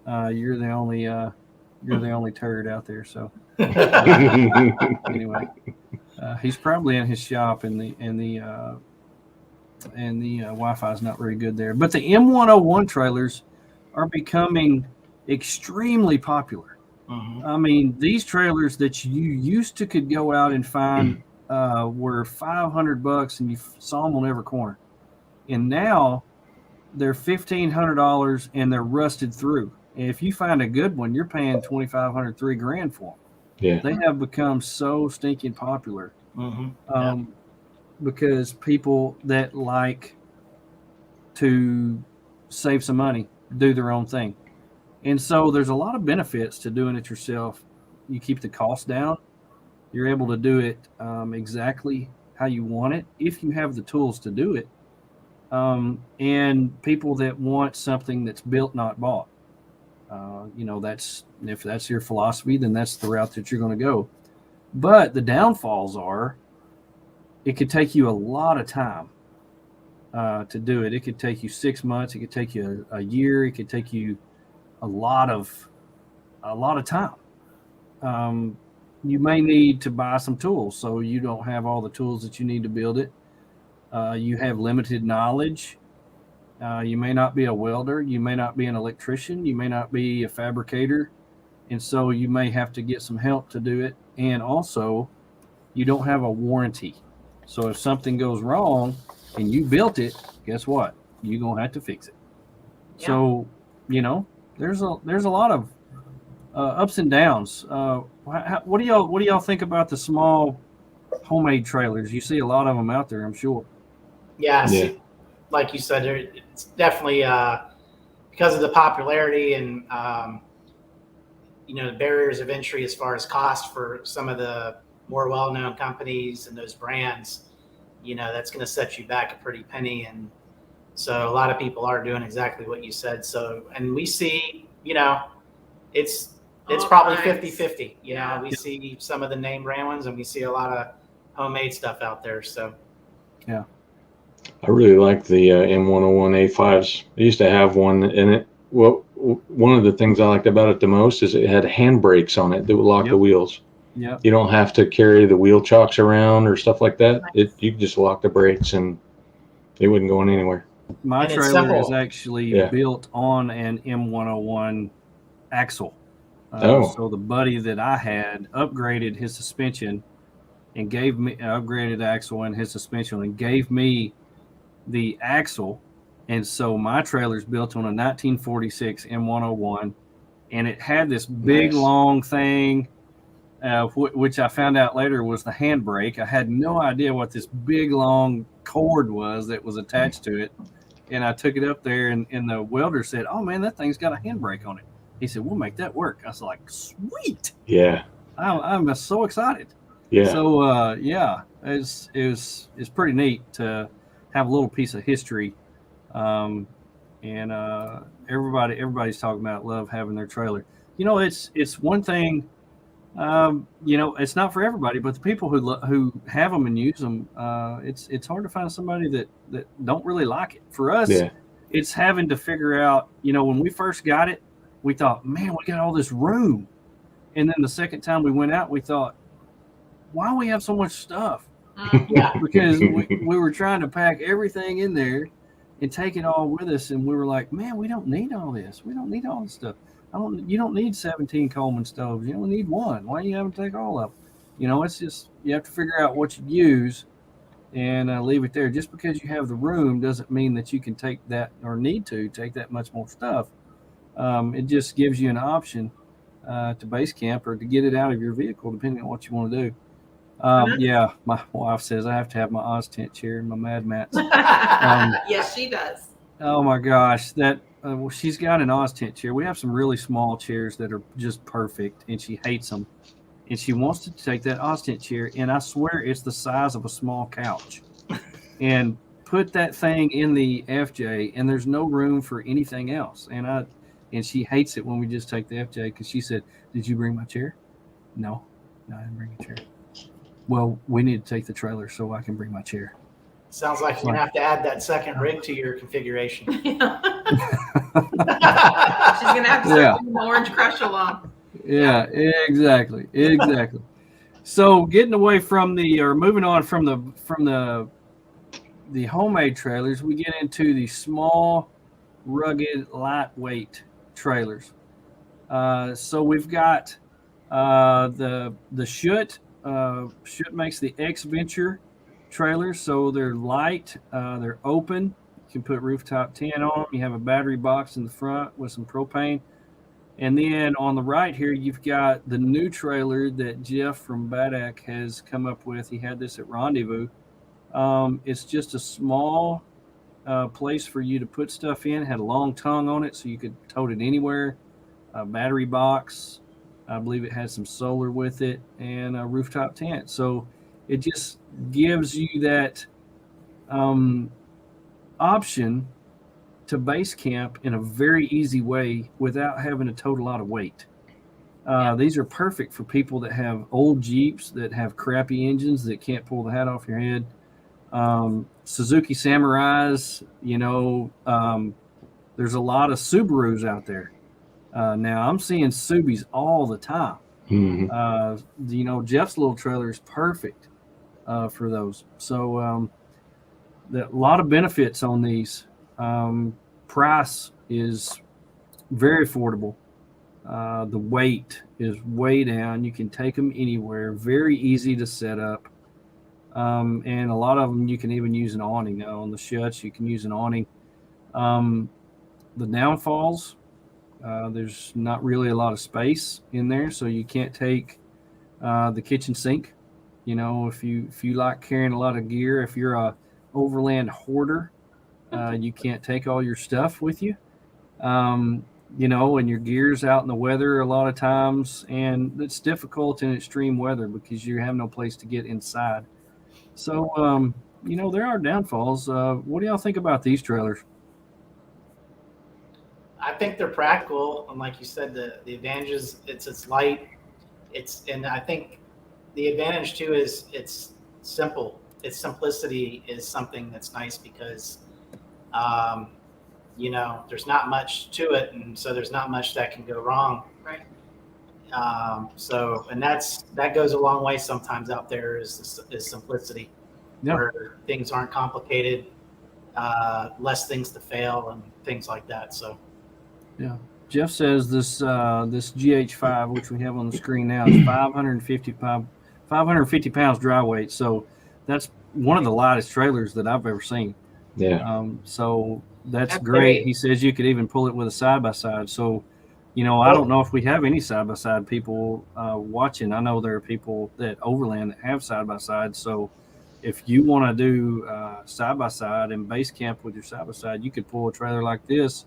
you're the only turd out there. So anyway, he's probably in his shop, and the Wi-Fi is not very good there. But the M101 trailers are becoming extremely popular. Mm-hmm. I mean, these trailers that you used to could go out and find were $500, and you saw them on every corner. And now they're $1,500, and they're rusted through. And if you find a good one, you're paying $2,500, $3,000 for them. Yeah, they have become so stinking popular. Mm-hmm. Because people that like to save some money do their own thing. And so there's a lot of benefits to doing it yourself. You keep the cost down. You're able to do it exactly how you want it if you have the tools to do it. And people that want something that's built, not bought. If that's your philosophy, then that's the route that you're going to go. But the downfalls are it could take you a lot of time to do it. It could take you 6 months. It could take you a year. It could take you a lot of time. you may need to buy some tools. So you don't have all the tools that you need to build it. You have limited knowledge. You may not be a welder. You may not be an electrician. You may not be a fabricator. And so you may have to get some help to do it. And also, you don't have a warranty. So if something goes wrong and you built it, guess what? You're going to have to fix it. Yeah. So, there's a lot of ups and downs. What do y'all think about the small homemade trailers? You see a lot of them out there, I'm sure. Yeah. Like you said, it's definitely because of the popularity and the barriers of entry as far as cost for some of the more well-known companies and those brands. That's going to set you back a pretty penny, and so a lot of people are doing exactly what you said. So, and we see, it's probably 50-50. We see some of the name brand ones, and we see a lot of homemade stuff out there. So, yeah. I really like the M101A5s. I used to have one, and one of the things I liked about it the most is it had handbrakes on it that would lock the wheels. Yeah. You don't have to carry the wheel chocks around or stuff like that. You can just lock the brakes and it wouldn't go anywhere. My trailer is actually built on an M101 axle. So the buddy that I had upgraded his suspension and gave me upgraded axle and his suspension and gave me the axle. And so my trailer's built on a 1946 M101, and it had this big long thing, which I found out later was the handbrake. I had no idea what this big long cord was that was attached to it. And I took it up there, and the welder said, "Oh man, that thing's got a handbrake on it." He said, "We'll make that work." I was like, "Sweet!" Yeah, I'm so excited. Yeah. So it's pretty neat to have a little piece of history, and everybody's talking about love having their trailer. It's one thing. It's not for everybody, but the people who have them and use them, it's hard to find somebody that don't really like it. For us, it's having to figure out, when we first got it, we thought, man, we got all this room. And then the second time we went out, we thought, why do we have so much stuff? Because we were trying to pack everything in there and take it all with us. And we were like, man, we don't need all this. We don't need all this stuff. You don't need 17 Coleman stoves. You only need one. Why do you have to take all of them? It's just, you have to figure out what you use and leave it there. Just because you have the room doesn't mean that you can take that or need to take that much more stuff. It just gives you an option to base camp or to get it out of your vehicle, depending on what you want to do. My wife says I have to have my Oz tent chair and my Mad Mats. Yes, she does. Oh my gosh, she's got an Oz tent chair. We have some really small chairs that are just perfect, and she hates them. And she wants to take that Oz tent chair, and I swear it's the size of a small couch, and put that thing in the FJ, and there's no room for anything else. And she hates it when we just take the FJ because she said, "Did you bring my chair?" No, I didn't bring a chair. Well, we need to take the trailer so I can bring my chair. Sounds like you're going to have to add that second rig to your configuration. She's going to have to start bringing the Orange Crush along. Yeah, exactly. So moving on from the homemade trailers, we get into the small, rugged, lightweight trailers. So we've got the Schutt. Schutt makes the X-Venture trailers, so they're light, they're open. You can put rooftop tent on them. You have a battery box in the front with some propane. And then on the right here, you've got the new trailer that Jeff from Badak has come up with. He had this at Rendezvous. It's just a small place for you to put stuff in. It had a long tongue on it, so you could tote it anywhere. A battery box. I believe it has some solar with it, and a rooftop tent. So it just gives you that option to base camp in a very easy way without having to tote a lot of weight. These are perfect for people that have old Jeeps that have crappy engines that can't pull the hat off your head. Suzuki Samurais, there's a lot of Subarus out there. Now I'm seeing Subis all the time. Jeff's little trailer is perfect for those. So a lot of benefits on these. Price is very affordable. The weight is way down. You can take them anywhere. Very easy to set up. And a lot of them you can even use an awning. On the Schuts, you can use an awning. The downfalls, there's not really a lot of space in there, so you can't take the kitchen sink. If you like carrying a lot of gear, if you're a overland hoarder, you can't take all your stuff with you. And your gear's out in the weather a lot of times, and it's difficult in extreme weather because you have no place to get inside. So, there are downfalls. What do y'all think about these trailers? I think they're practical, and like you said, the advantages, it's light. And I think the advantage too is it's simple. Its simplicity is something that's nice because, there's not much to it, and so there's not much that can go wrong. Right. That goes a long way sometimes out there is simplicity, where things aren't complicated, less things to fail and things like that. So. Yeah. Jeff says this GH5, which we have on the screen now, is 550 pounds dry weight. So that's one of the lightest trailers that I've ever seen. Yeah. So that's great. He says you could even pull it with a side-by-side. So, I don't know if we have any side-by-side people watching. I know there are people that overland that have side-by-side. So if you want to do side-by-side and base camp with your side-by-side, you could pull a trailer like this.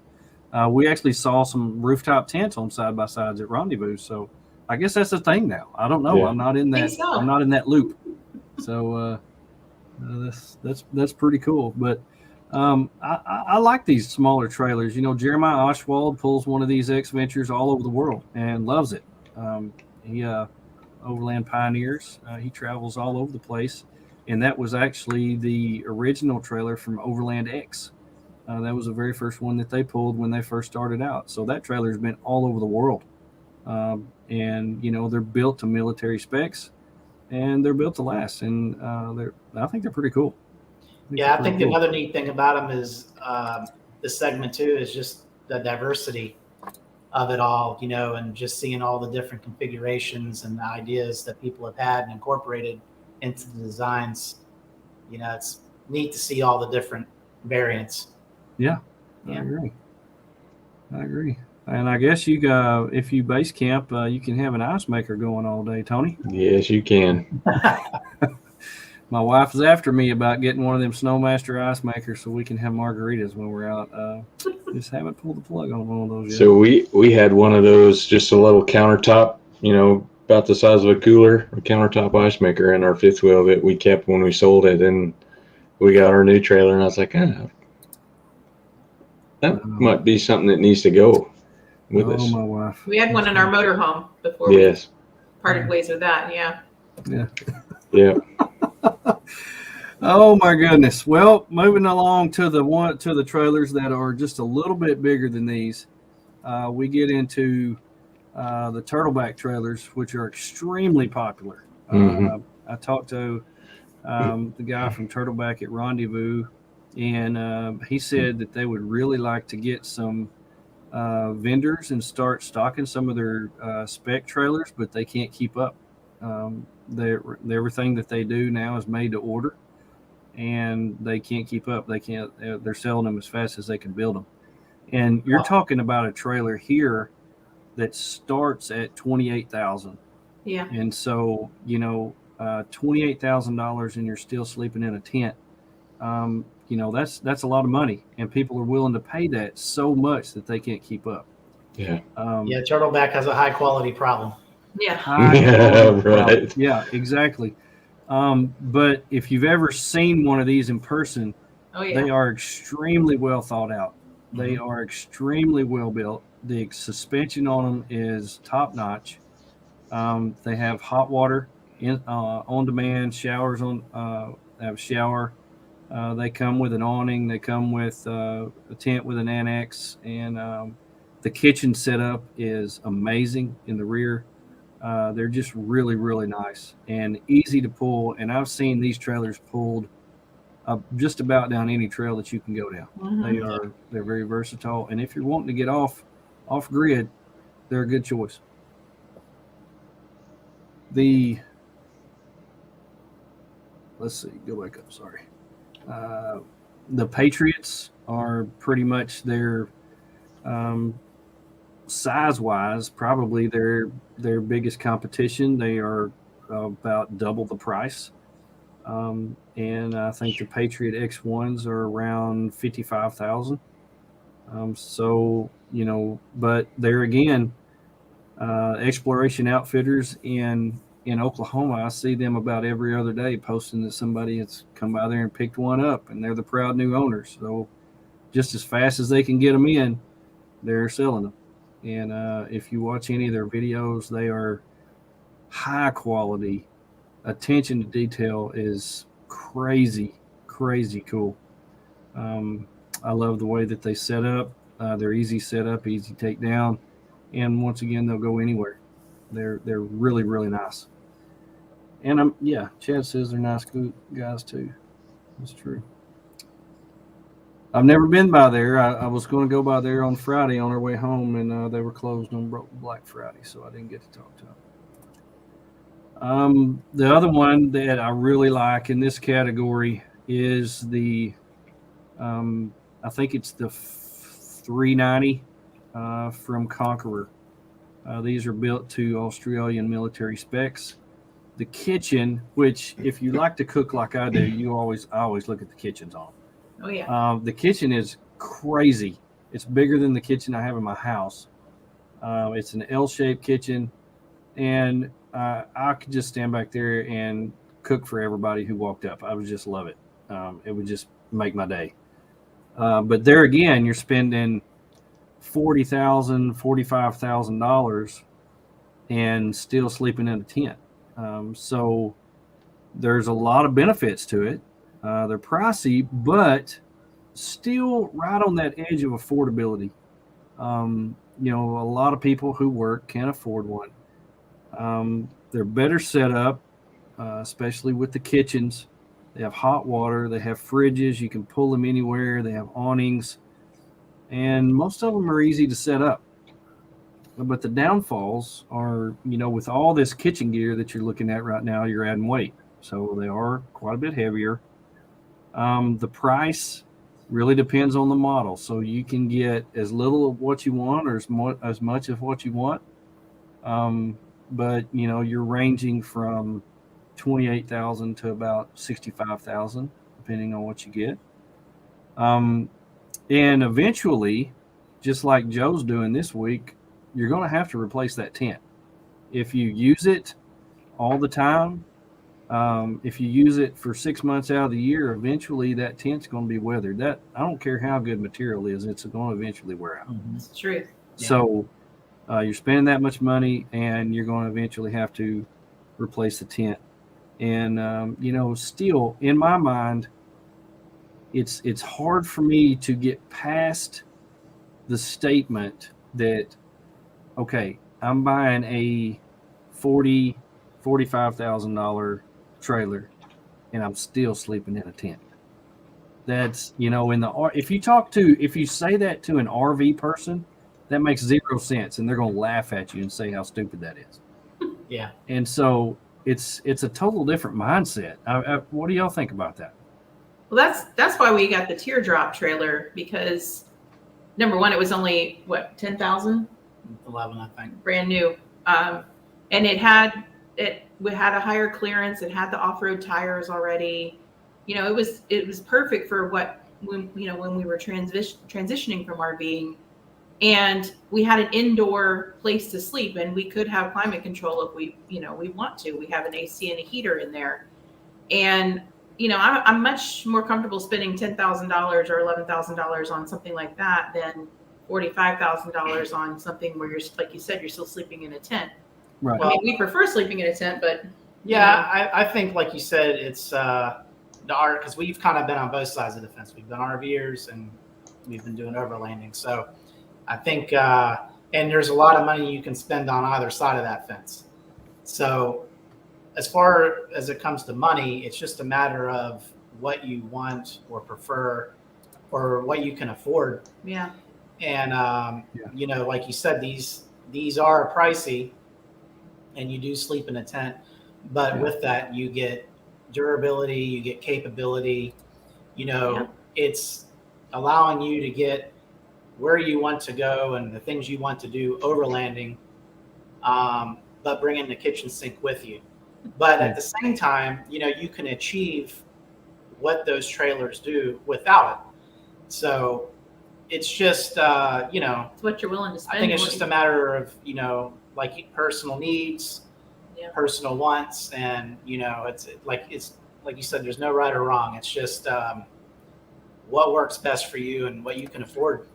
We actually saw some rooftop tents on side-by-sides at Rendezvous. So I guess that's a thing now. I don't know. Yeah. I'm not in that loop. So that's pretty cool. But I like these smaller trailers. Jeremiah Oshwald pulls one of these X Ventures all over the world and loves it. He Overland Pioneers. He travels all over the place. And that was actually the original trailer from Overland X. That was the very first one that they pulled when they first started out. So that trailer has been all over the world. And, they're built to military specs, and they're built to last. And I think they're pretty cool. I think another neat thing about them is this segment, too, is just the diversity of it all, and just seeing all the different configurations and ideas that people have had and incorporated into the designs. It's neat to see all the different variants. Yeah, I agree. And I guess if you base camp, you can have an ice maker going all day, Tony. Yes, you can. My wife is after me about getting one of them Snowmaster ice makers so we can have margaritas when we're out. Just haven't pulled the plug on one of those yet. So we had one of those, just a little countertop, about the size of a cooler, a countertop ice maker in our fifth wheel that we kept when we sold it, and we got our new trailer, and I was like, that might be something that needs to go with us. My wife. We had one in our motorhome before we parted ways with that. Yeah. Yeah. Oh my goodness. Well, moving along to the trailers that are just a little bit bigger than these, we get into the Turtleback trailers, which are extremely popular. I talked to the guy from Turtleback at Rendezvous, and he said that they would really like to get some vendors and start stocking some of their spec trailers, but they can't keep up. Everything that they do now is made to order, and they can't keep up. They're selling them as fast as they can build them. And you're talking about a trailer here that starts at $28,000. Yeah. And so, $28,000 and you're still sleeping in a tent. That's a lot of money, and people are willing to pay that so much that they can't keep up. Yeah. Turtleback has a high quality problem. Yeah. Right. Yeah, exactly. But if you've ever seen one of these in person, they are extremely well thought out. They are extremely well built. The suspension on them is top notch. They have hot water on demand, showers have a shower. They come with an awning. They come with a tent with an annex, and the kitchen setup is amazing in the rear. They're just really, really nice and easy to pull. And I've seen these trailers pulled just about down any trail that you can go down. Mm-hmm. They're very versatile. And if you're wanting to get off grid, they're a good choice. Let's see, go back up. Sorry. The Patriots are pretty much their size-wise, probably their biggest competition. They are about double the price. And I think the Patriot X1s are around 55,000. So, but there again, Exploration Outfitters in Oklahoma, I see them about every other day posting that somebody has come by there and picked one up, and they're the proud new owners. So just as fast as they can get them in, they're selling them. And if you watch any of their videos, they are high quality. Attention to detail is crazy cool. I love the way that they set up. They're easy setup, easy take down, and once again, they'll go anywhere. They're really, really nice. And Chad says they're nice guys too. That's true. I've never been by there. I was going to go by there on Friday on our way home, and they were closed on Black Friday, so I didn't get to talk to them. The other one that I really like in this category is the, I think it's the 390 from Conqueror. These are built to Australian military specs. The kitchen, which if you like to cook like I do, I always look at the kitchens on. Oh yeah. The kitchen is crazy. It's bigger than the kitchen I have in my house. It's an L-shaped kitchen, and I could just stand back there and cook for everybody who walked up. I would just love it. It would just make my day. But there again, you're spending $40,000, $45,000 and still sleeping in a tent. So there's a lot of benefits to it. They're pricey, but still right on that edge of affordability. A lot of people who work can't afford one. They're better set up, especially with the kitchens. They have hot water. They have fridges. You can pull them anywhere. They have awnings. And most of them are easy to set up. But the downfalls are, with all this kitchen gear that you're looking at right now, you're adding weight. So they are quite a bit heavier. The price really depends on the model. So you can get as little of what you want or as much of what you want. But, you're ranging from $28,000 to about $65,000, depending on what you get. And eventually, just like Joe's doing this week, you're going to have to replace that tent. If you use it all the time, if you use it for 6 months out of the year, eventually that tent's going to be weathered. That I don't care how good material is, it's going to eventually wear out. That's true. So you're spending that much money, and you're going to eventually have to replace the tent. And still in my mind, it's hard for me to get past the statement that, okay, I'm buying a $45,000 trailer and I'm still sleeping in a tent. That's, if you say that to an RV person, that makes 0 sense, and they're going to laugh at you and say how stupid that is. Yeah. And so it's a total different mindset. What do y'all think about that? Well, that's why we got the Teardrop trailer, because number one, it was only 10,000, 11, I think, brand new, and it had a higher clearance. It had the off-road tires already. It was perfect for when we were transitioning from RVing, and we had an indoor place to sleep, and we could have climate control if we want to. We have an AC and a heater in there, and I'm much more comfortable spending $10,000 or $11,000 on something like that than $45,000 on something where you're, like you said, you're still sleeping in a tent. Right. Well, we prefer sleeping in a tent, but I think, like you said, it's the art, because we've kind of been on both sides of the fence. We've been RVers and we've been doing overlanding. So I think, and there's a lot of money you can spend on either side of that fence. So as far as it comes to money, it's just a matter of what you want or prefer or what you can afford. Yeah. And, you know, like you said, these are pricey and you do sleep in a tent. But with that, you get durability, you get capability. You know, it's allowing you to get where you want to go and the things you want to do overlanding, but bringing the kitchen sink with you. But at the same time, you know, you can achieve what those trailers do without it. So it's just, you know, It's what you're willing to spend. I think it's just a matter of, you know, like personal needs, personal wants, and, you know, it's like you said, there's no right or wrong. It's just what works best for you and what you can afford.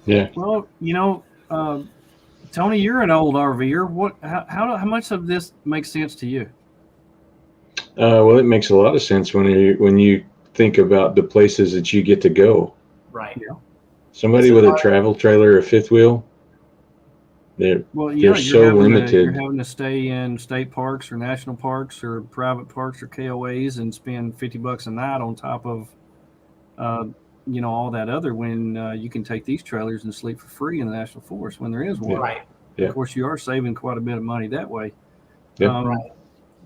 Yeah. Well, you know, Tony, you're an old RVer. How much of this makes sense to you? Well, it makes a lot of sense when you think about the places that you get to go. Right. Yeah. Somebody with a travel trailer or fifth wheel, they're so limited. You're having to stay in state parks or national parks or private parks or KOAs and spend $50 a night on top of, you know, all that other, when you can take these trailers and sleep for free in the national forest when there is one. Right. Yeah. Of course, you are saving quite a bit of money that way. Yeah. Right.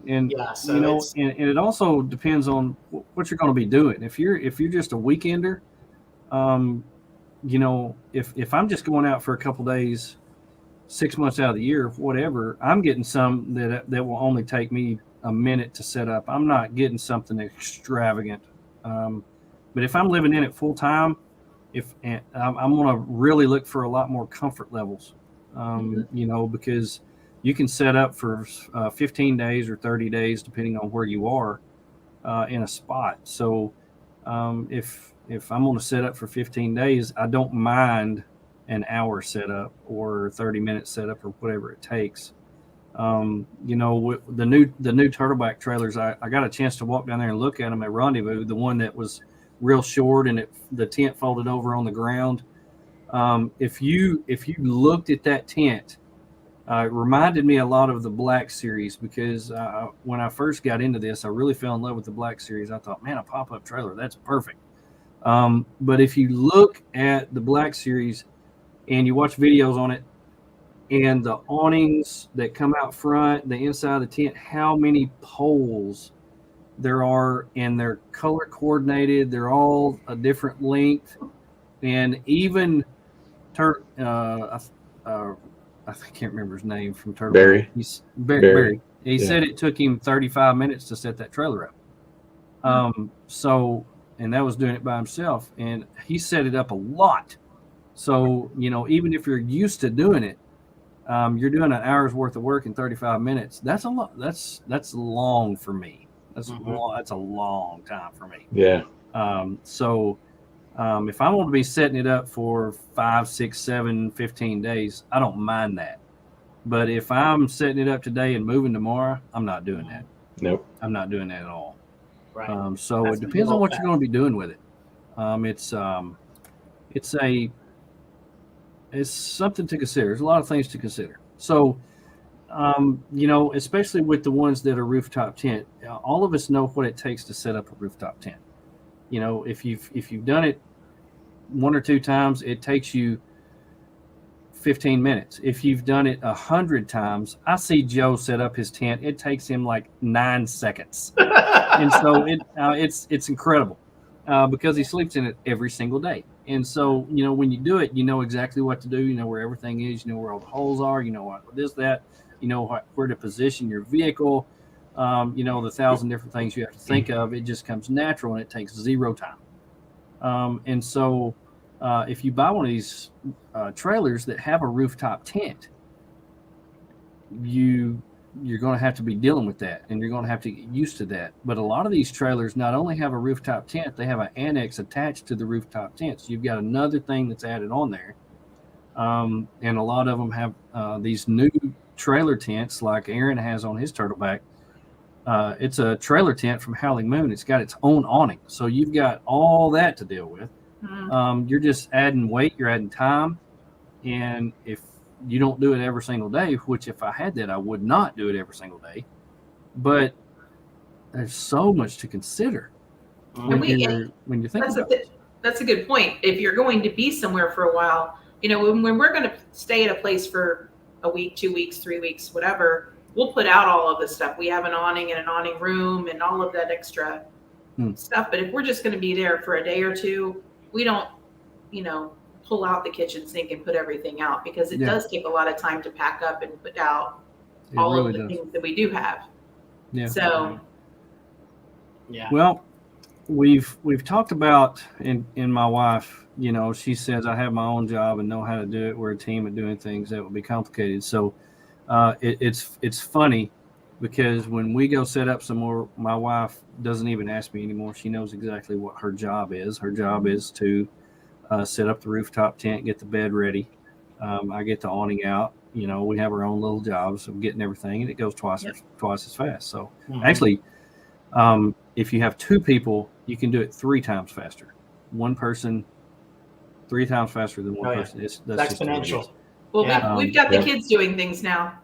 And so you know, and it also depends on what you're going to be doing. If you're just a weekender, you know, if I'm just going out for a couple days, 6 months out of the year, whatever, I'm getting some that will only take me a minute to set up. I'm not getting something extravagant. But if I'm living in it full time, I'm going to really look for a lot more comfort levels, you know, because you can set up for 15 days or 30 days, depending on where you are in a spot. So if I'm going to set up for 15 days, I don't mind an hour setup or 30-minute setup or whatever it takes. You know, the new Turtleback trailers, I got a chance to walk down there and look at them at Rendezvous, the one that was real short and the tent folded over on the ground. If you looked at that tent, it reminded me a lot of the Black Series, because when I first got into this, I really fell in love with the Black Series. I thought, man, a pop-up trailer, that's perfect. But if you look at the Black Series and you watch videos on it, and the awnings that come out front, the inside of the tent, how many poles there are, and they're color coordinated. They're all a different length. And even I can't remember his name from Turtle. Barry. Barry. He said it took him 35 minutes to set that trailer up. So, and that was doing it by himself, and he set it up a lot. So, you know, even if you're used to doing it, you're doing an hour's worth of work in 35 minutes. That's a lot. That's long for me. That's a long time for me. Yeah. So if I want to be setting it up for 5, 6, 7, 15 days, I don't mind that. But if I'm setting it up today and moving tomorrow, I'm not doing that. Nope. I'm not doing that at all. Right. So it depends on what you're going to be doing with it. It's something to consider. There's a lot of things to consider. So, you know, especially with the ones that are rooftop tent, all of us know what it takes to set up a rooftop tent. You know, if you've done it 1 or 2 times, it takes you 15 minutes. If you've done it 100 times, I see Joe set up his tent. It takes him like 9 seconds. And so it's incredible because he sleeps in it every single day. And so, you know, when you do it, you know exactly what to do. You know where everything is. You know where all the holes are. You know what this, that. You know where to position your vehicle. You know, the 1,000 different things you have to think of. It just comes natural, and it takes 0 time. And so if you buy one of these trailers that have a rooftop tent, you're going to have to be dealing with that, and you're going to have to get used to that. But a lot of these trailers not only have a rooftop tent, they have an annex attached to the rooftop tent. So you've got another thing that's added on there. And a lot of them have these new trailer tents like Aaron has on his Turtleback. It's a trailer tent from Howling Moon. It's got its own awning. So you've got all that to deal with. You're just adding weight, you're adding time. And if you don't do it every single day, which if I had that, I would not do it every single day. But there's so much to consider when you think about it. That's a good point. If you're going to be somewhere for a while, when we're going to stay at a place for a week, 2 weeks, 3 weeks, whatever, we'll put out all of this stuff. We have an awning and an awning room and all of that extra stuff. But if we're just going to be there for a day or two, we don't, pull out the kitchen sink and put everything out, because it does take a lot of time to pack up and put out all of the things that we do have. Yeah. So, yeah. Well, we've talked about, in my wife, she says I have my own job and know how to do it. We're a team at doing things that would be complicated. So it's funny, because when we go set up some more, my wife doesn't even ask me anymore. She knows exactly what her job is. Her job is to set up the rooftop tent, get the bed ready. I get the awning out. We have our own little jobs of getting everything, and it goes twice as fast. So actually, if you have 2 people, you can do it 3 times faster. One person, 3 times faster than one person. That's exponential. Well, we've got the kids doing things now.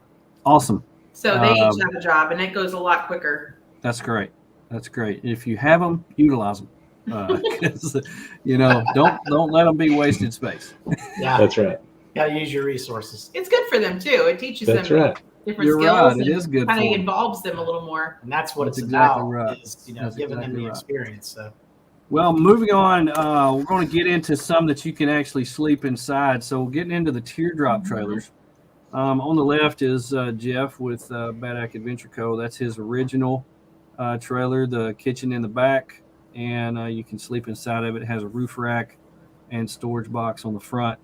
Awesome. So they each have a job, and it goes a lot quicker. That's great. If you have them, utilize them. Don't let them be wasted space. Yeah, that's right. Got to use your resources. It's good for them too. It teaches them different You're skills. Right. It is good. Kind of involves them a little more. And that's what it's exactly about. Right. Is giving them the experience. So. Well, moving on, we're going to get into some that you can actually sleep inside. So getting into the Teardrop Trailers. On the left is Jeff with Badack Adventure Co. That's his original trailer, the kitchen in the back, and you can sleep inside of it. It has a roof rack and storage box on the front.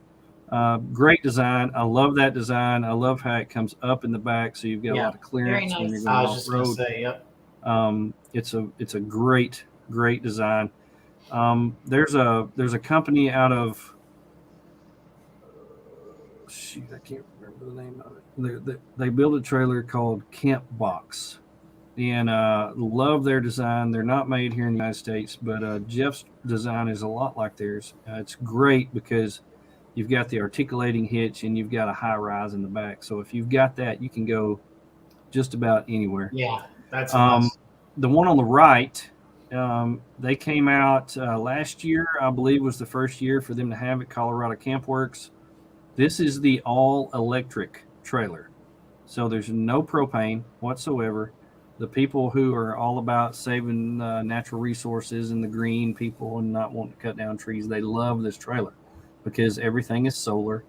Great design. I love that design. I love how it comes up in the back, so you've got a lot of clearance when you're going off road. It's a great design. There's a company out of I can't remember the name of it. They build a trailer called Camp Box, and love their design. They're not made here in the United States, but Jeff's design is a lot like theirs. It's great because you've got the articulating hitch and you've got a high rise in the back. So if you've got that, you can go just about anywhere. Yeah, that's awesome. The one on the right, they came out last year, I believe was the first year for them to have it, Colorado Camp Works. This is the all-electric trailer. So there's no propane whatsoever. The people who are all about saving natural resources and the green people and not wanting to cut down trees, they love this trailer because everything is solar.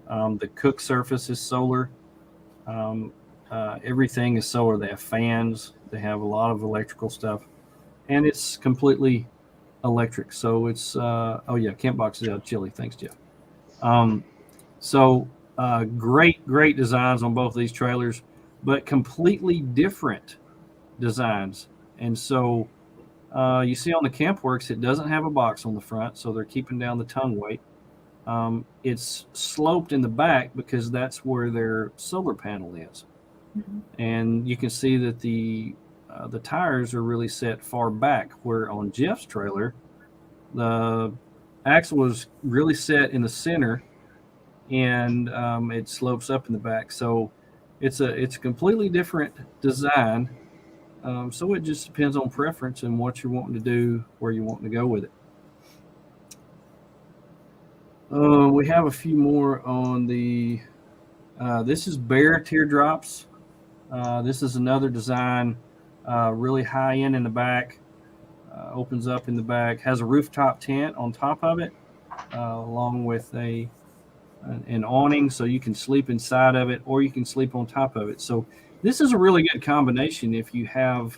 The cook surface is solar. Everything is solar. They have fans. They have a lot of electrical stuff. And it's completely electric. So it's, Camp Box is out of Chile. Thanks, Jeff. Great designs on both of these trailers, but completely different designs. And so you see on the Camp Works, it doesn't have a box on the front, so they're keeping down the tongue weight. It's sloped in the back because that's where their solar panel is. Mm-hmm. And you can see that the tires are really set far back, where on Jeff's trailer, the axle was really set in the center, and it slopes up in the back. So it's a completely different design. So it just depends on preference and what you're wanting to do, where you're wanting to go with it. We have a few more on the. This is Bear Teardrops. This is another design, really high end in the back. Opens up in the back, has a rooftop tent on top of it, along with an awning, so you can sleep inside of it or you can sleep on top of it. So this is a really good combination if you have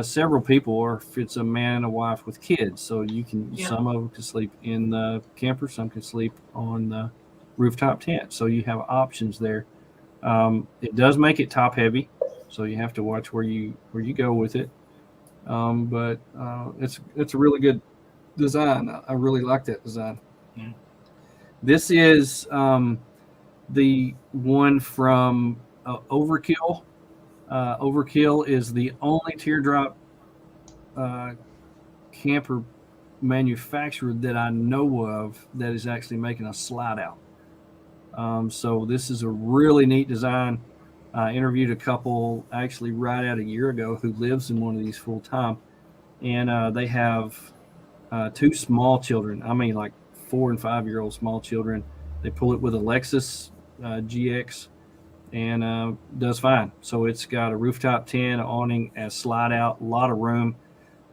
several people, or if it's a man and a wife with kids. So you can, some of them can sleep in the camper, some can sleep on the rooftop tent. So you have options there. It does make it top heavy, so you have to watch where you go with it. But it's a really good design. I really like that design. Yeah. This is the one from Overkill. Overkill is the only teardrop camper manufacturer that I know of that is actually making a slide out. So this is a really neat design. I interviewed a couple actually right out a year ago who lives in one of these full time, and they have two small children. I mean, like 4 and 5 year old small children. They pull it with a Lexus GX and does fine. So it's got a rooftop tent, awning, and slide out, a lot of room.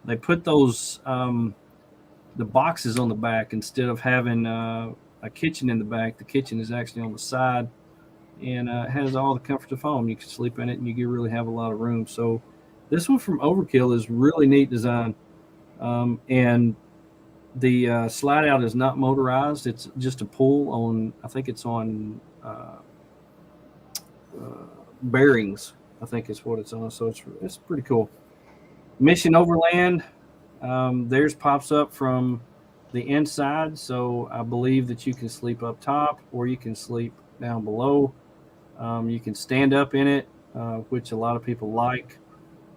They put those the boxes on the back instead of having a kitchen in the back. The kitchen is actually on the side, and it has all the comfort of home. You can sleep in it, and you really have a lot of room. So this one from Overkill is really neat design, and the slide out is not motorized. It's just a pull on. I think it's on bearings. I think is what it's on. So it's pretty cool. Mission Overland. Theirs pops up from the inside, so I believe that you can sleep up top or you can sleep down below. You can stand up in it, which a lot of people like,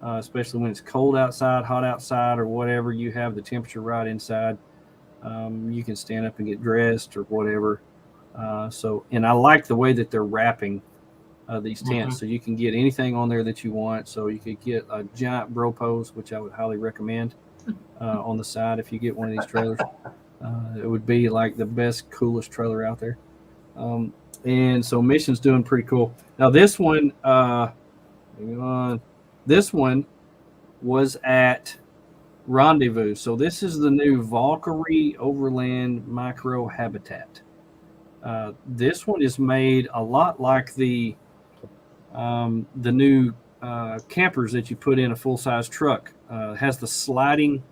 especially when it's cold outside, hot outside, or whatever. You have the temperature right inside. You can stand up and get dressed or whatever. And I like the way that they're wrapping these tents, so you can get anything on there that you want. So you could get a giant bro pose, which I would highly recommend on the side if you get one of these trailers. It would be like the best, coolest trailer out there. And so Mission's doing pretty cool. Now this one, this one was at Rendezvous. So this is the new Valkyrie Overland Micro Habitat. This one is made a lot like the new campers that you put in a full-size truck. It has the sliding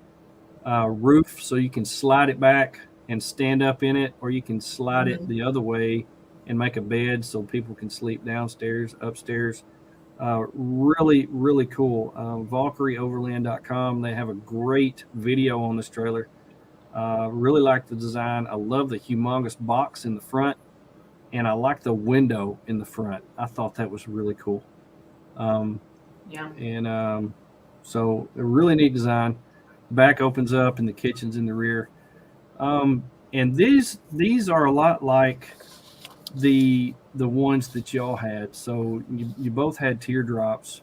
roof, so you can slide it back and stand up in it, or you can slide it the other way and make a bed so people can sleep downstairs, upstairs. Really, really cool. ValkyrieOverland.com. They have a great video on this trailer. Really like the design. I love the humongous box in the front, and I like the window in the front. I thought that was really cool. So a really neat design. Back opens up and the kitchen's in the rear. And these are a lot like the ones that y'all had. So you both had teardrops.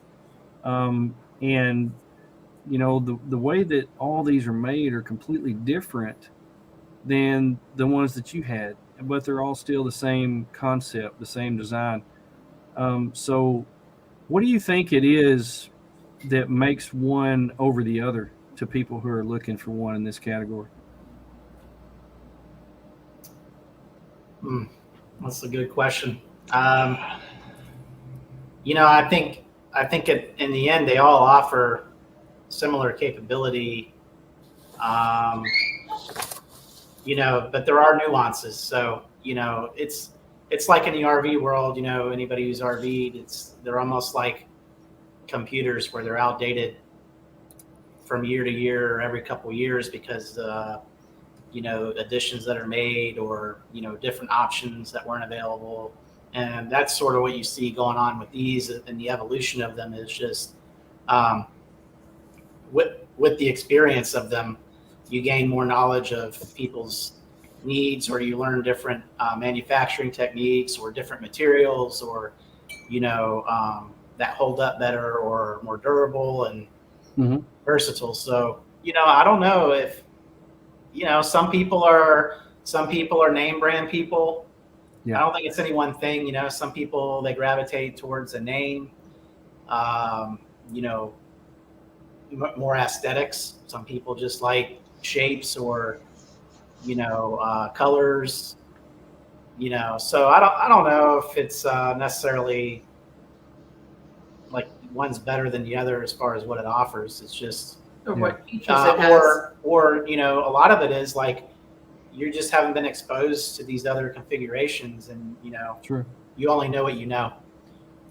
And you know, the way that all these are made are completely different than the ones that you had, but they're all still the same concept, the same design. So what do you think it is that makes one over the other to people who are looking for one in this category? That's a good question. You know, I think in the end they all offer similar capability. You know, but there are nuances. So, you know, it's like in the RV world, you know, anybody who's RV'd, they're almost like computers where they're outdated from year to year or every couple of years because, you know, additions that are made or, you know, different options that weren't available. And that's sort of what you see going on with these, and the evolution of them is just with the experience of them, you gain more knowledge of people's needs, or you learn different manufacturing techniques or different materials, or, you know, that hold up better or more durable and versatile. So, you know, I don't know if, you know, some people are name brand people. Yeah. I don't think it's any one thing. You know, some people, they gravitate towards a name, you know, more aesthetics. Some people just like shapes or, you know, colors, you know. So I don't know if it's necessarily like one's better than the other as far as what it offers. It's just what features it has. Or you know, a lot of it is like you just haven't been exposed to these other configurations, and you know, you only know what you know.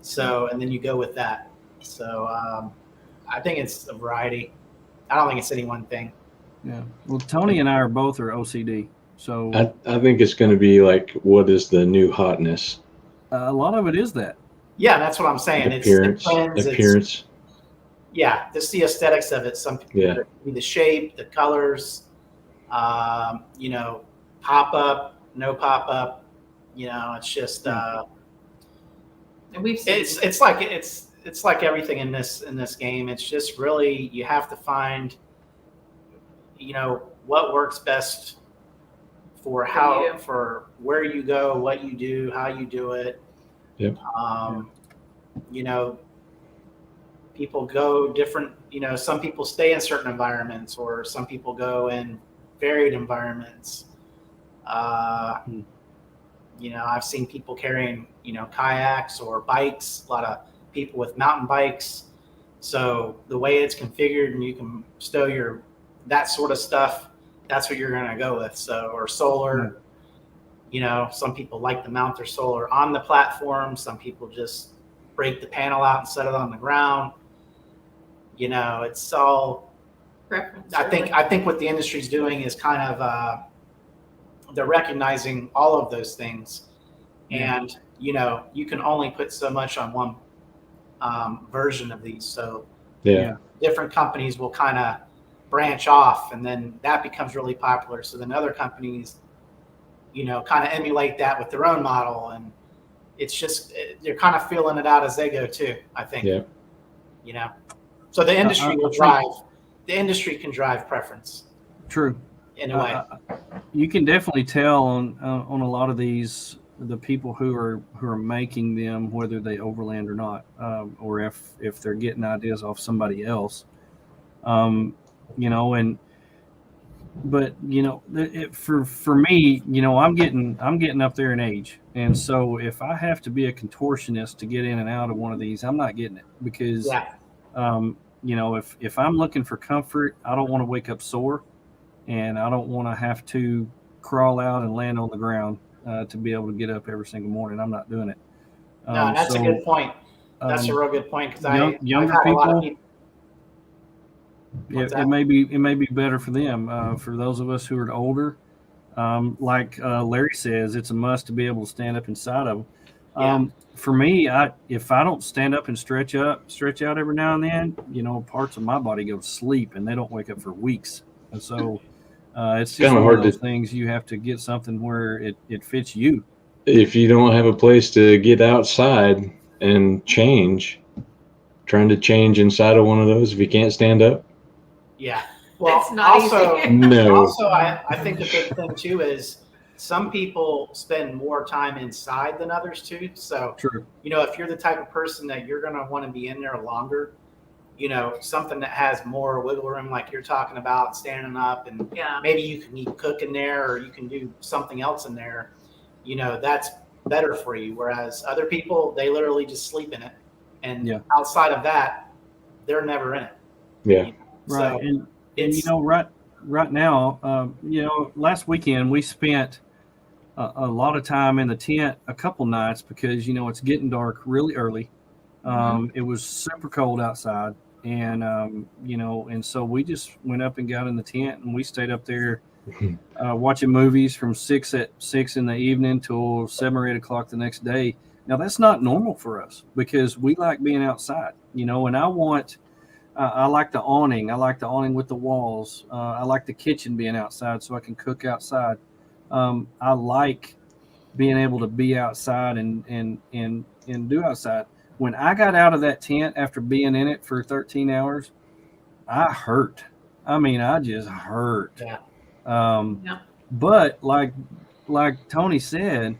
So, and then you go with that. So I think it's a variety. I don't think it's any one thing. Yeah. Well, Tony and I are both OCD. So I think it's going to be like, what is the new hotness? A lot of it is that. Yeah, that's what I'm saying. Appearance. Yeah, just the aesthetics of it. Some people, the shape, the colors, you know, pop up, no pop up, You know, it's just and we've seen it's like everything in this game. It's just really you have to find, you know, what works best for for where you go, what you do, how you do it. Yep. You know, people go different, you know, some people stay in certain environments or some people go in varied environments. You know, I've seen people carrying, you know, kayaks or bikes, a lot of people with mountain bikes. So the way it's configured and you can stow that sort of stuff, that's what you're going to go with. So, or solar, you know, some people like to mount their solar on the platform. Some people just break the panel out and set it on the ground. You know, it's all preference. I think what the industry's doing is kind of they're recognizing all of those things, and you know, you can only put so much on one version of these. So different companies will kind of branch off, and then that becomes really popular. So then other companies, you know, kind of emulate that with their own model, and it's just they're kind of feeling it out as they go too, I think. Yeah. You know, so the industry will drive. The industry can drive preference. True. In a way. You can definitely tell on a lot of these, the people who are making them, whether they overland or not, or if they're getting ideas off somebody else. You know, but you know, for me, you know, I'm getting up there in age, and so if I have to be a contortionist to get in and out of one of these, I'm not getting it because, you know, if I'm looking for comfort, I don't want to wake up sore, and I don't want to have to crawl out and land on the ground to be able to get up every single morning. I'm not doing it. No, that's a good point. That's a real good point because younger I've had people. A lot of people it may be better for them. For those of us who are older, like Larry says, it's a must to be able to stand up inside of them. For me, if I don't stand up and stretch out every now and then, you know, parts of my body go to sleep and they don't wake up for weeks. And so it's just one of those things. You have to get something where it fits you. If you don't have a place to get outside and change, trying to change inside of one of those if you can't stand up. Yeah. Well, it's not also, easy. No. Also, I think the big thing too is some people spend more time inside than others too. So, you know, if you're the type of person that you're going to want to be in there longer, you know, something that has more wiggle room, like you're talking about, standing up, and maybe you can cook in there or you can do something else in there, you know, that's better for you. Whereas other people, they literally just sleep in it. And outside of that, they're never in it. Yeah. Right. So and you know, right now, you know, last weekend we spent a lot of time in the tent a couple nights because, you know, it's getting dark really early. It was super cold outside, and you know, and so we just went up and got in the tent and we stayed up there watching movies from 6 in the evening till 7 or 8 o'clock the next day. Now that's not normal for us because we like being outside, you know, and I like the awning. I like the awning with the walls. I like the kitchen being outside so I can cook outside. I like being able to be outside and do outside. When I got out of that tent after being in it for 13 hours, I hurt. I mean, I just hurt. But like Tony said,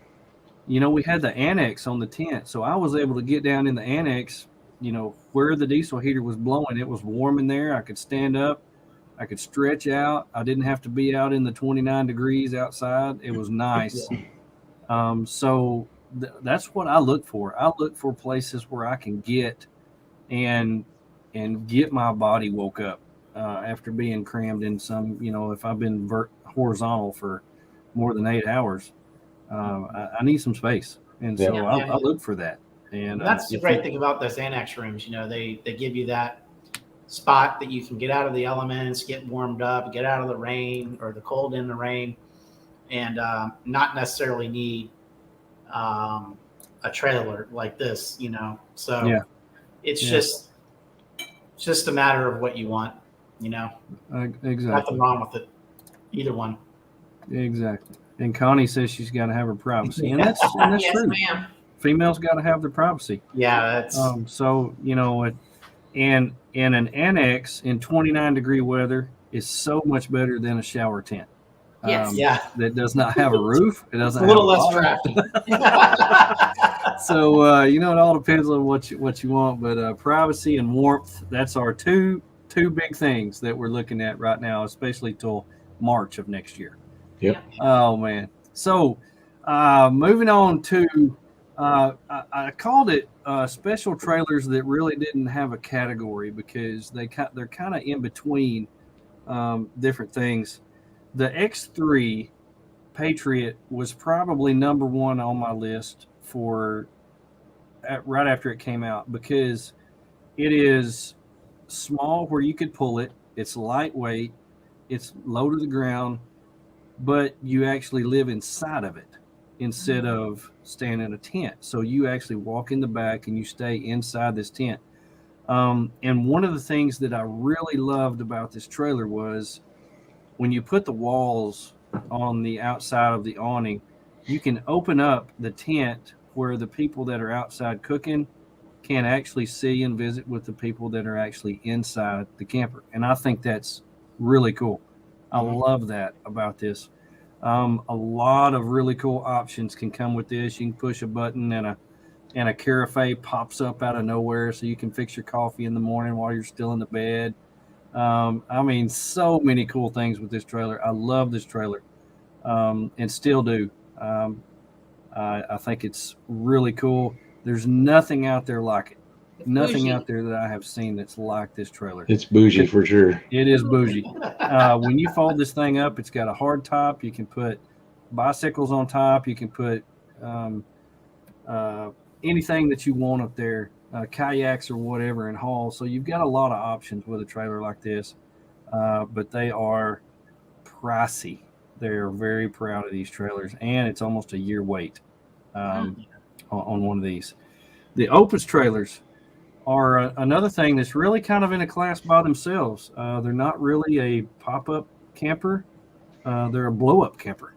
you know, we had the annex on the tent, so I was able to get down in the annex, you know, where the diesel heater was blowing. It was warm in there. I could stand up. I could stretch out. I didn't have to be out in the 29 degrees outside. It was nice. So that's what I look for. I look for places where I can get and get my body woke up after being crammed in some, you know, if I've been horizontal for more than 8 hours, I need some space. And so I look for that. And that's the great thing about those annex rooms. You know, they give you that spot that you can get out of the elements, get warmed up, get out of the rain or the cold in the rain, and not necessarily need a trailer like this, you know. So it's just a matter of what you want, you know. Exactly. Nothing wrong with it, either one. Exactly. And Connie says she's got to have her privacy, and that's Yes, true. ma'am. Females got to have their privacy. Yeah, that's So and in an annex in 29-degree weather is so much better than a shower tent. Yes. That does not have a roof. It doesn't a little have less bottom. traffic. So it all depends on what you want, but privacy and warmth, that's our two big things that we're looking at right now, especially till March of next year. Yep. Oh man. So moving on to I called it special trailers that really didn't have a category because they're kind of in between different things. The X3 Patriot was probably number one on my list for right after it came out because it is small where you could pull it. It's lightweight. It's low to the ground, but you actually live inside of it instead of staying in a tent. So you actually walk in the back and you stay inside this tent. And one of the things that I really loved about this trailer was when you put the walls on the outside of the awning, you can open up the tent where the people that are outside cooking can actually see and visit with the people that are actually inside the camper. And I think that's really cool. I love that about this. A lot of really cool options can come with this. You can push a button and a carafe pops up out of nowhere so you can fix your coffee in the morning while you're still in the bed. I mean, so many cool things with this trailer. I love this trailer and still do. I think it's really cool. There's nothing out there like it. Nothing out there that I have seen that's like this trailer. It's bougie for sure. It is bougie. When you fold this thing up, it's got a hard top. You can put bicycles on top. You can put anything that you want up there, kayaks or whatever, and haul. So you've got a lot of options with a trailer like this, but they are pricey. They're very proud of these trailers, and it's almost a year wait on one of these. The Opus trailers are another thing that's really kind of in a class by themselves. They're not really a pop-up camper. They're a blow-up camper.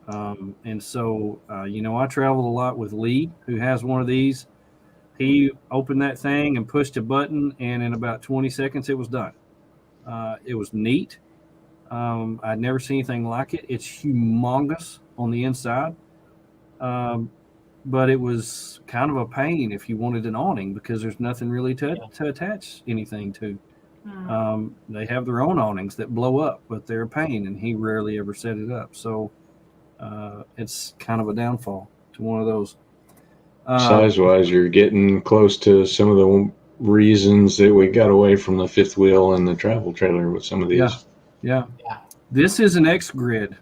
And so, I traveled a lot with Lee, who has one of these. He opened that thing and pushed a button, and in about 20 seconds, it was done. It was neat. I'd never seen anything like it. It's humongous on the inside. But it was kind of a pain if you wanted an awning because there's nothing really to attach anything to. They have their own awnings that blow up, but they're a pain, and he rarely ever set it up. So it's kind of a downfall to one of those. Size-wise, you're getting close to some of the reasons that we got away from the fifth wheel and the travel trailer with some of these. Yeah. This is an X grid.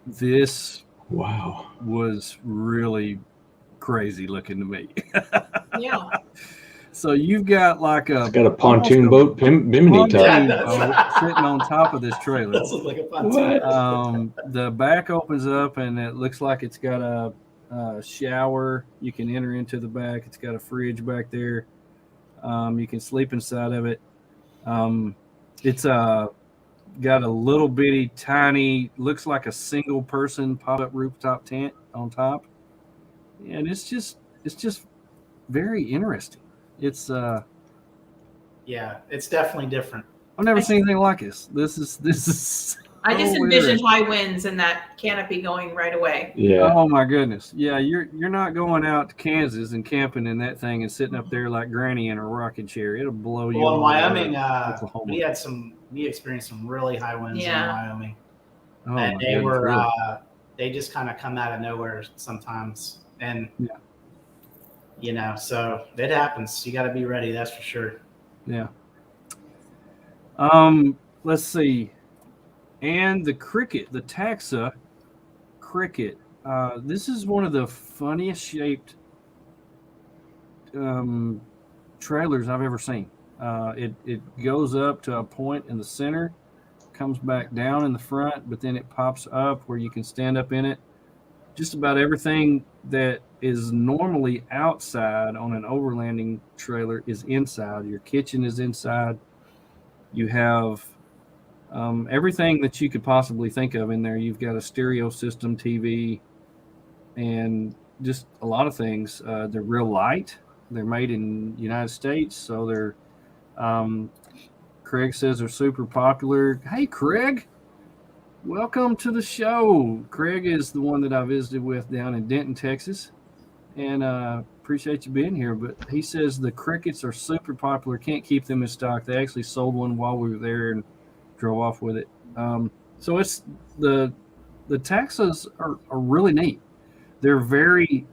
This was really crazy looking to me. Yeah. So you've got like it's got a pontoon boat bimini top sitting on top of this trailer. This looks like a pontoon. The back opens up and it looks like it's got a shower. You can enter into the back. It's got a fridge back there. You can sleep inside of it. It's got a little bitty tiny, looks like a single person pop-up rooftop tent on top. And it's just very interesting. It's it's definitely different. I've never seen anything like this. This is I just envisioned high winds and that canopy going right away. Yeah. Oh my goodness. Yeah, you're not going out to Kansas and camping in that thing and sitting up there like Granny in a rocking chair. It'll blow you. Well, in Wyoming, Oklahoma. we experienced some really high winds in Wyoming. Oh, and they were they just kind of come out of nowhere sometimes. And so it happens. You got to be ready, that's for sure. Yeah. Let's see. And the Cricket, the Taxa Cricket. This is one of the funniest shaped trailers I've ever seen. It goes up to a point in the center, comes back down in the front, but then it pops up where you can stand up in it. Just about everything that is normally outside on an overlanding trailer is inside. Your kitchen is inside. You have everything that you could possibly think of in there. You've got a stereo system, TV, and just a lot of things. They're real light. They're made in the United States, so they're. Craig says they're super popular. Hey, Craig, welcome to the show. Craig is the one that I visited with down in Denton, Texas, and appreciate you being here. But he says the crickets are super popular. Can't keep them in stock. They actually sold one while we were there and drove off with it. So it's the taxas are really neat. They're very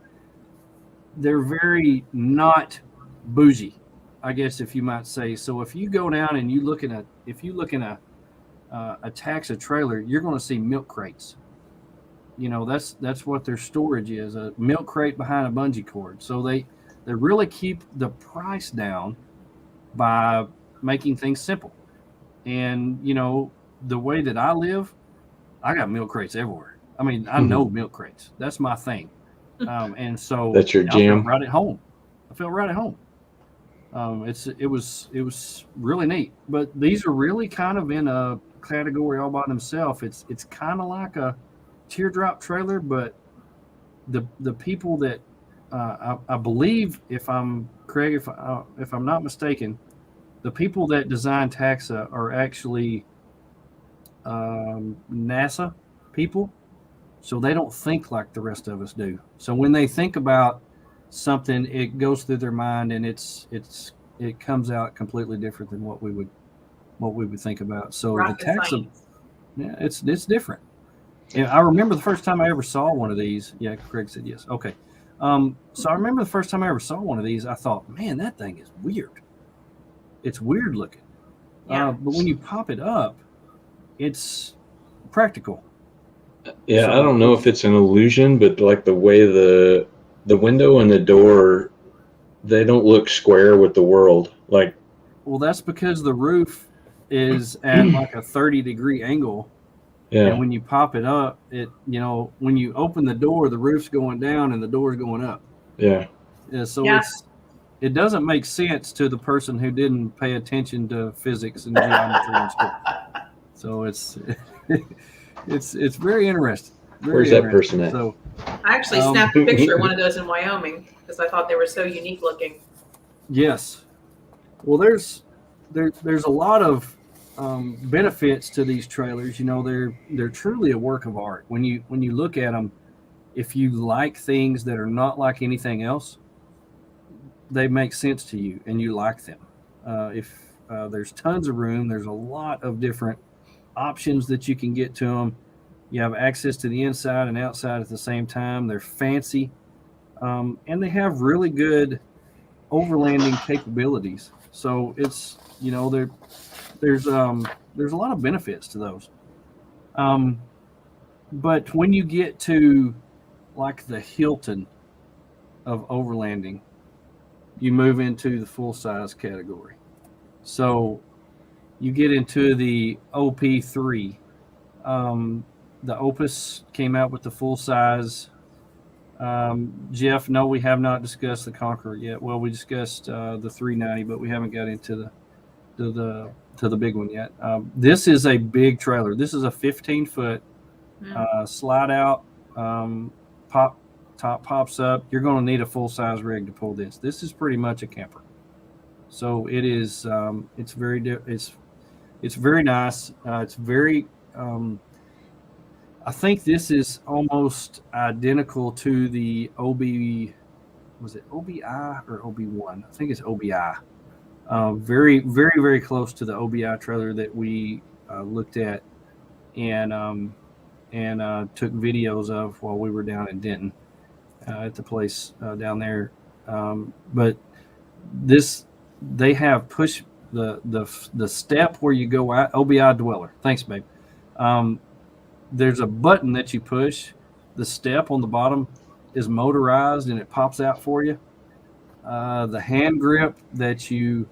not bougie, I guess, if you might say. So if you go down and you look in a taxa trailer, you're going to see milk crates. That's what their storage is, a milk crate behind a bungee cord. So they really keep the price down by making things simple. And the way that I live, I got milk crates everywhere. I mean, I know milk crates. That's my thing. And so that's your jam. I felt right at home. It was really neat. But these are really kind of in a category all by themselves. It's kind of like a teardrop trailer, but the people that I believe, if I'm Craig, if I'm not mistaken, the people that design taxa are actually NASA people, so they don't think like the rest of us do. So when they think about something, it goes through their mind, and it comes out completely different than what we would think about. So Rocket the taxa, science. yeah, it's different. Yeah, I remember the first time I ever saw one of these. Yeah, Craig said yes. Okay. So I remember the first time I ever saw one of these, I thought, man, that thing is weird. It's weird looking. Yeah. But when you pop it up, it's practical. Yeah, So, I don't know if it's an illusion, but like the way the window and the door, they don't look square with the world. Like, well, that's because the roof is at like a 30-degree angle. yeah. And when you pop it up, when you open the door, the roof's going down and the door's going up. Yeah. So Yeah. it doesn't make sense to the person who didn't pay attention to physics and geometry in school. So it's very interesting. Where's that person at? So I actually snapped a picture of one of those in Wyoming because I thought they were so unique looking. yes, well, there's a lot of benefits to these trailers. They're truly a work of art. When you look at them, if you like things that are not like anything else, they make sense to you and you like them. If there's tons of room, there's a lot of different options that you can get to them. You have access to the inside and outside at the same time. They're fancy, and they have really good overlanding capabilities. So it's there's a lot of benefits to those. But when you get to like the Hilton of overlanding, you move into the full size category. So you get into the OP3. The Opus came out with the full size. Jeff, no, we have not discussed the Conqueror yet. Well, we discussed the 390, but we haven't got into the big one yet. This is a big trailer. This is a 15-foot slide out. Top pops up. You're going to need a full size rig to pull this. This is pretty much a camper. So it is. It's very nice. It's very. I think this is almost identical to the OB. Was it OBI or OB1? I think it's OBI. Very, very, very close to the OBI trailer that we looked at and took videos of while we were down in Denton at the place down there. But they have push the step where you go out. OBI Dweller. Thanks, babe. There's a button that you push. The step on the bottom is motorized and it pops out for you. The hand grip that you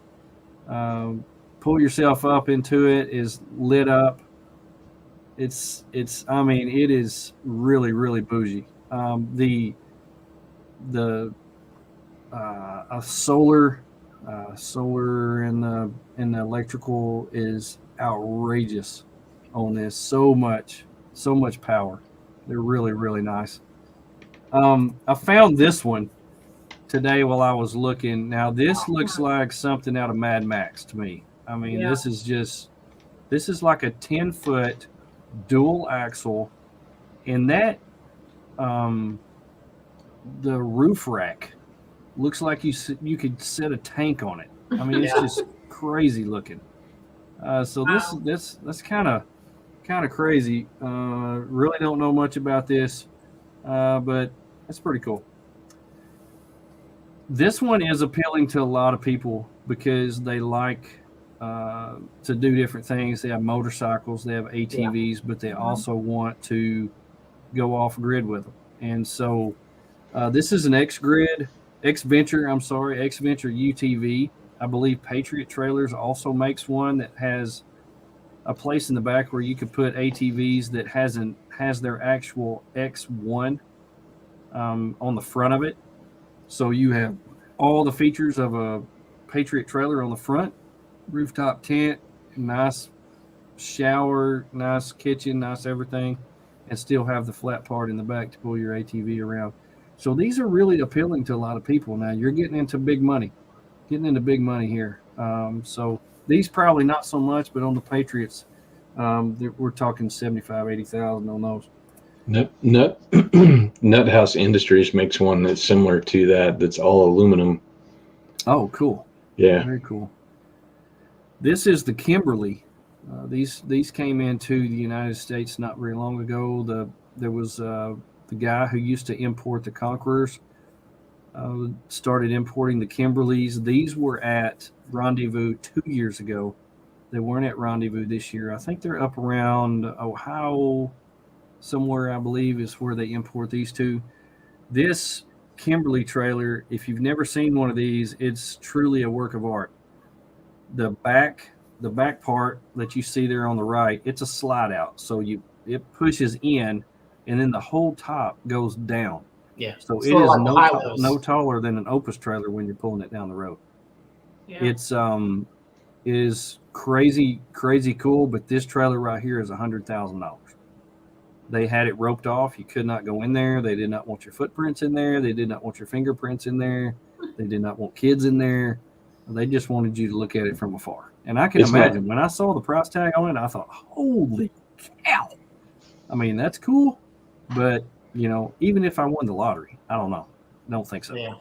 pull yourself up into it is lit up. It is really, really bougie. The solar and the electrical is outrageous on this. So much power. They're really, really nice. I found this one today while I was looking. Now this looks like something out of Mad Max to me. I mean, this is like a 10-foot dual axle, and that the roof rack looks like you could set a tank on it. I mean, it's just crazy looking. So that's kind of crazy. Really don't know much about this, but it's pretty cool. This one is appealing to a lot of people because they like to do different things. They have motorcycles, they have ATVs, but they also want to go off grid with them. And so this is an X-Venture UTV. I believe Patriot Trailers also makes one that has a place in the back where you could put ATVs that has their actual X1 on the front of it. So you have all the features of a Patriot trailer on the front, rooftop tent, nice shower, nice kitchen, nice everything, and still have the flat part in the back to pull your ATV around. So these are really appealing to a lot of people. Now you're getting into big money here. So these probably not so much, but on the Patriots, we're talking 75, 80,000 on those. Nut House Industries makes one that's similar to that. That's all aluminum. Oh, cool. Yeah, very cool. This is the Kimberly. These came into the United States not very long ago. There was the guy who used to import the Conquerors. Started importing the Kimberleys. These were at Rendezvous 2 years ago. They weren't at Rendezvous this year. I think they're up around Ohio somewhere, I believe, is where they import these to. This Kimberly trailer, if you've never seen one of these, it's truly a work of art. The back part that you see there on the right, it's a slide out. So it pushes in, and then the whole top goes down. Yeah. So it is no taller than an Opus trailer when you're pulling it down the road. Yeah. It is crazy cool, but this trailer right here is $100,000. They had it roped off. You could not go in there. They did not want your footprints in there. They did not want your fingerprints in there. They did not want kids in there. They just wanted you to look at it from afar. And I can imagine when I saw the price tag on it, I thought, holy cow. I mean, that's cool. But, even if I won the lottery, I don't know. Don't think so. Yeah.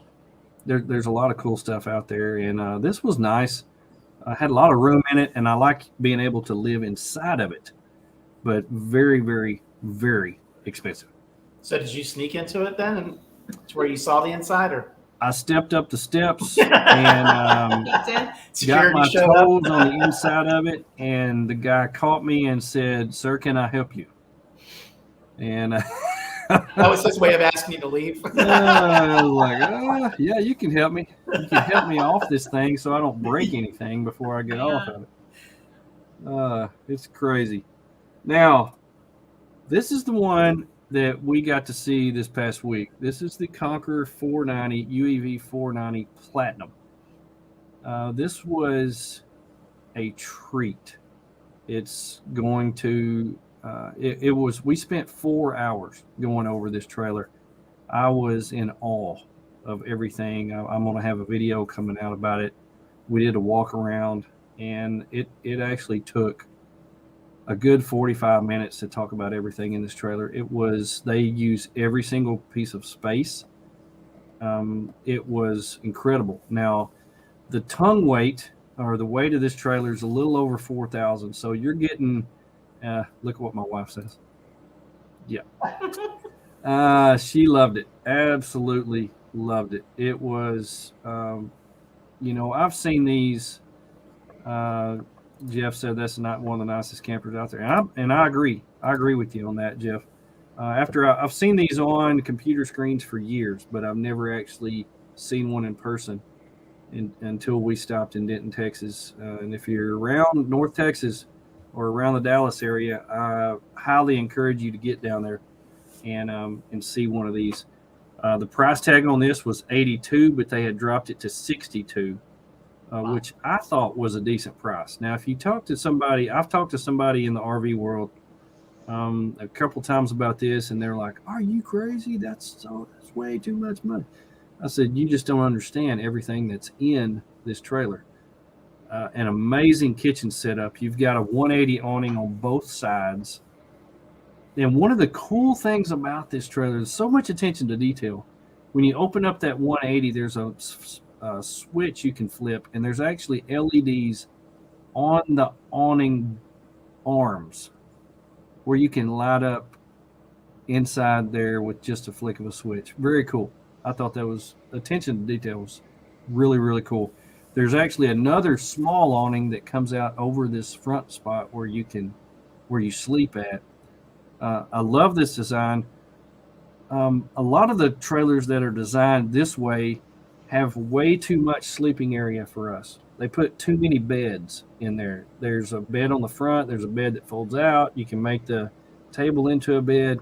There's a lot of cool stuff out there. And this was nice. I had a lot of room in it, and I like being able to live inside of it. But very, very, very expensive. So did you sneak into it then, and to where you saw the inside, or? I stepped up the steps and got my toes on the inside of it, and the guy caught me and said, "Sir, can I help you?" And that was his way of asking you to leave. I was like, "Yeah, you can help me. You can help me off this thing so I don't break anything before I get off of it." It's crazy. Now, this is the one that we got to see this past week. This is the Conqueror 490 UEV 490 Platinum. This was a treat. It's going to we spent 4 hours going over this trailer. I was in awe of everything. I'm going to have a video coming out about it. We did a walk around, and it actually took a good 45 minutes to talk about everything in this trailer. They use every single piece of space. It was incredible. Now, the tongue weight, or the weight of this trailer, is a little over 4,000. So you're getting, look at what my wife says. Yeah. She loved it. Absolutely loved it. It was, I've seen these, Jeff said that's not one of the nicest campers out there, and I agree. I agree with you on that, Jeff. After I've seen these on computer screens for years, but I've never actually seen one in person until we stopped in Denton, Texas. And if you're around North Texas or around the Dallas area, I highly encourage you to get down there and see one of these. The price tag on this was $82, but they had dropped it to $62 which I thought was a decent price. Now, if you talk to somebody, I've talked to somebody in the RV world a couple times about this, and they're like, "Are you crazy? That's way too much money." I said, "You just don't understand everything that's in this trailer." An amazing kitchen setup. You've got a 180 awning on both sides. And one of the cool things about this trailer is so much attention to detail. When you open up that 180, there's a switch you can flip, and there's actually LEDs on the awning arms where you can light up inside there with just a flick of a switch. Very cool. I thought that was attention to detail was really, really cool. There's actually another small awning that comes out over this front spot where you sleep at. I love this design. A lot of the trailers that are designed this way have way too much sleeping area for us. They put too many beds in there. There's a bed on the front. There's a bed that folds out. You can make the table into a bed.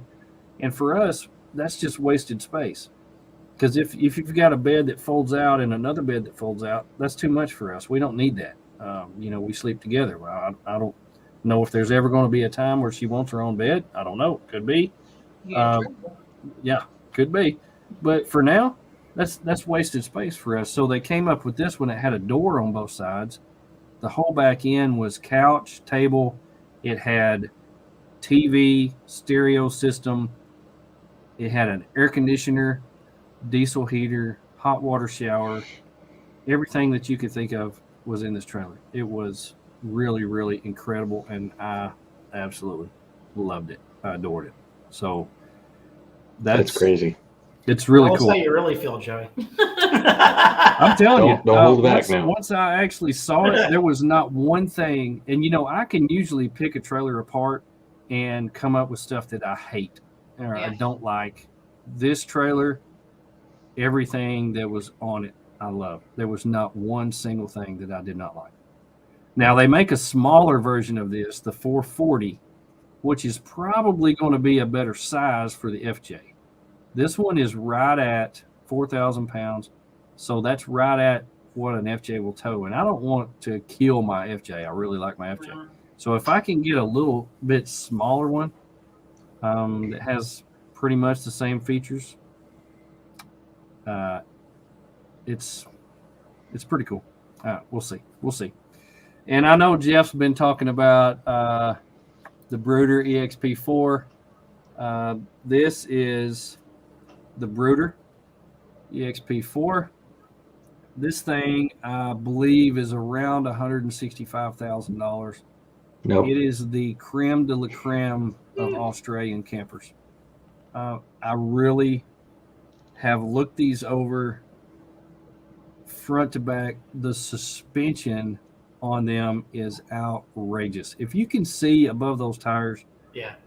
And for us, that's just wasted space. Because if you've got a bed that folds out and another bed that folds out, that's too much for us. We don't need that. We sleep together. Well, I don't know if there's ever going to be a time where she wants her own bed. I don't know. Could be. Yeah, could be. But for now, that's wasted space for us. So they came up with this one. It had a door on both sides. The whole back end was couch, table. It had TV, stereo system. It had an air conditioner, diesel heater, hot water shower. Everything that you could think of was in this trailer. It was really, really incredible, and I absolutely loved it. I adored it. So that's crazy. It's really cool. cool. That's how you really feel, Joey. I'm telling you. Don't hold back now. Once I actually saw it, there was not one thing. And, I can usually pick a trailer apart and come up with stuff that I hate or I don't like. This trailer, everything that was on it, I love. There was not one single thing that I did not like. Now, they make a smaller version of this, the 440, which is probably going to be a better size for the FJ. This one is right at 4,000 pounds, so that's right at what an FJ will tow. And I don't want to kill my FJ. I really like my FJ. So if I can get a little bit smaller one that has pretty much the same features, it's pretty cool. We'll see. And I know Jeff's been talking about the Brooder Exp4. This is the Brooder Exp4. This thing, I believe, is around $165,000. Nope. It is the creme de la creme of Australian campers. I really have looked these over front to back. The suspension on them is outrageous. If you can see above those tires,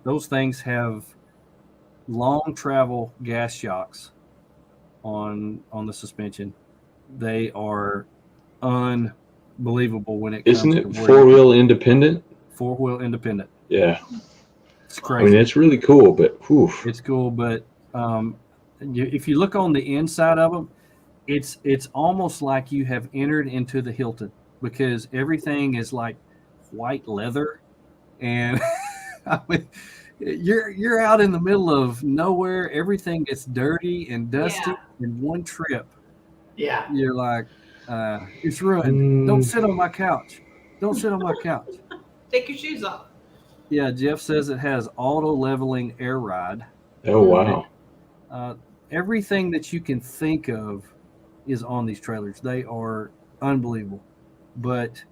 those things have long travel gas shocks on the suspension. They are unbelievable when it comes Isn't to it four-wheel independent? Four-wheel independent. Yeah. It's crazy. I mean, it's really cool, but whew. It's cool, but if you look on the inside of them, it's almost like you have entered into the Hilton, because everything is like white leather, and I mean, you're out in the middle of nowhere. Everything gets dirty and dusty in one trip. Yeah, you're like, it's ruined. Don't sit on my couch. Don't sit on my couch. Take your shoes off. Yeah, Jeff says it has auto leveling air ride. Oh wow! Everything that you can think of is on these trailers. They are unbelievable. But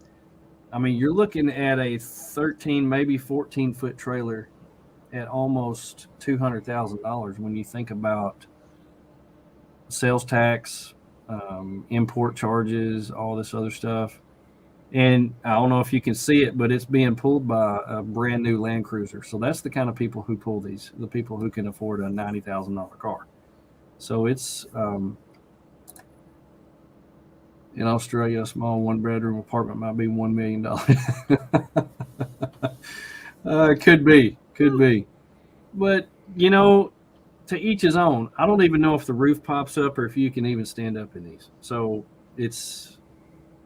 I mean, you're looking at a 13, maybe 14-foot trailer at almost $200,000 when you think about sales tax, import charges, all this other stuff. And I don't know if you can see it, but it's being pulled by a brand new Land Cruiser. So that's the kind of people who pull these, the people who can afford a $90,000 car. So it's in Australia, a small one-bedroom apartment might be $1 million. Could be. But, to each his own. I don't even know if the roof pops up or if you can even stand up in these. So it's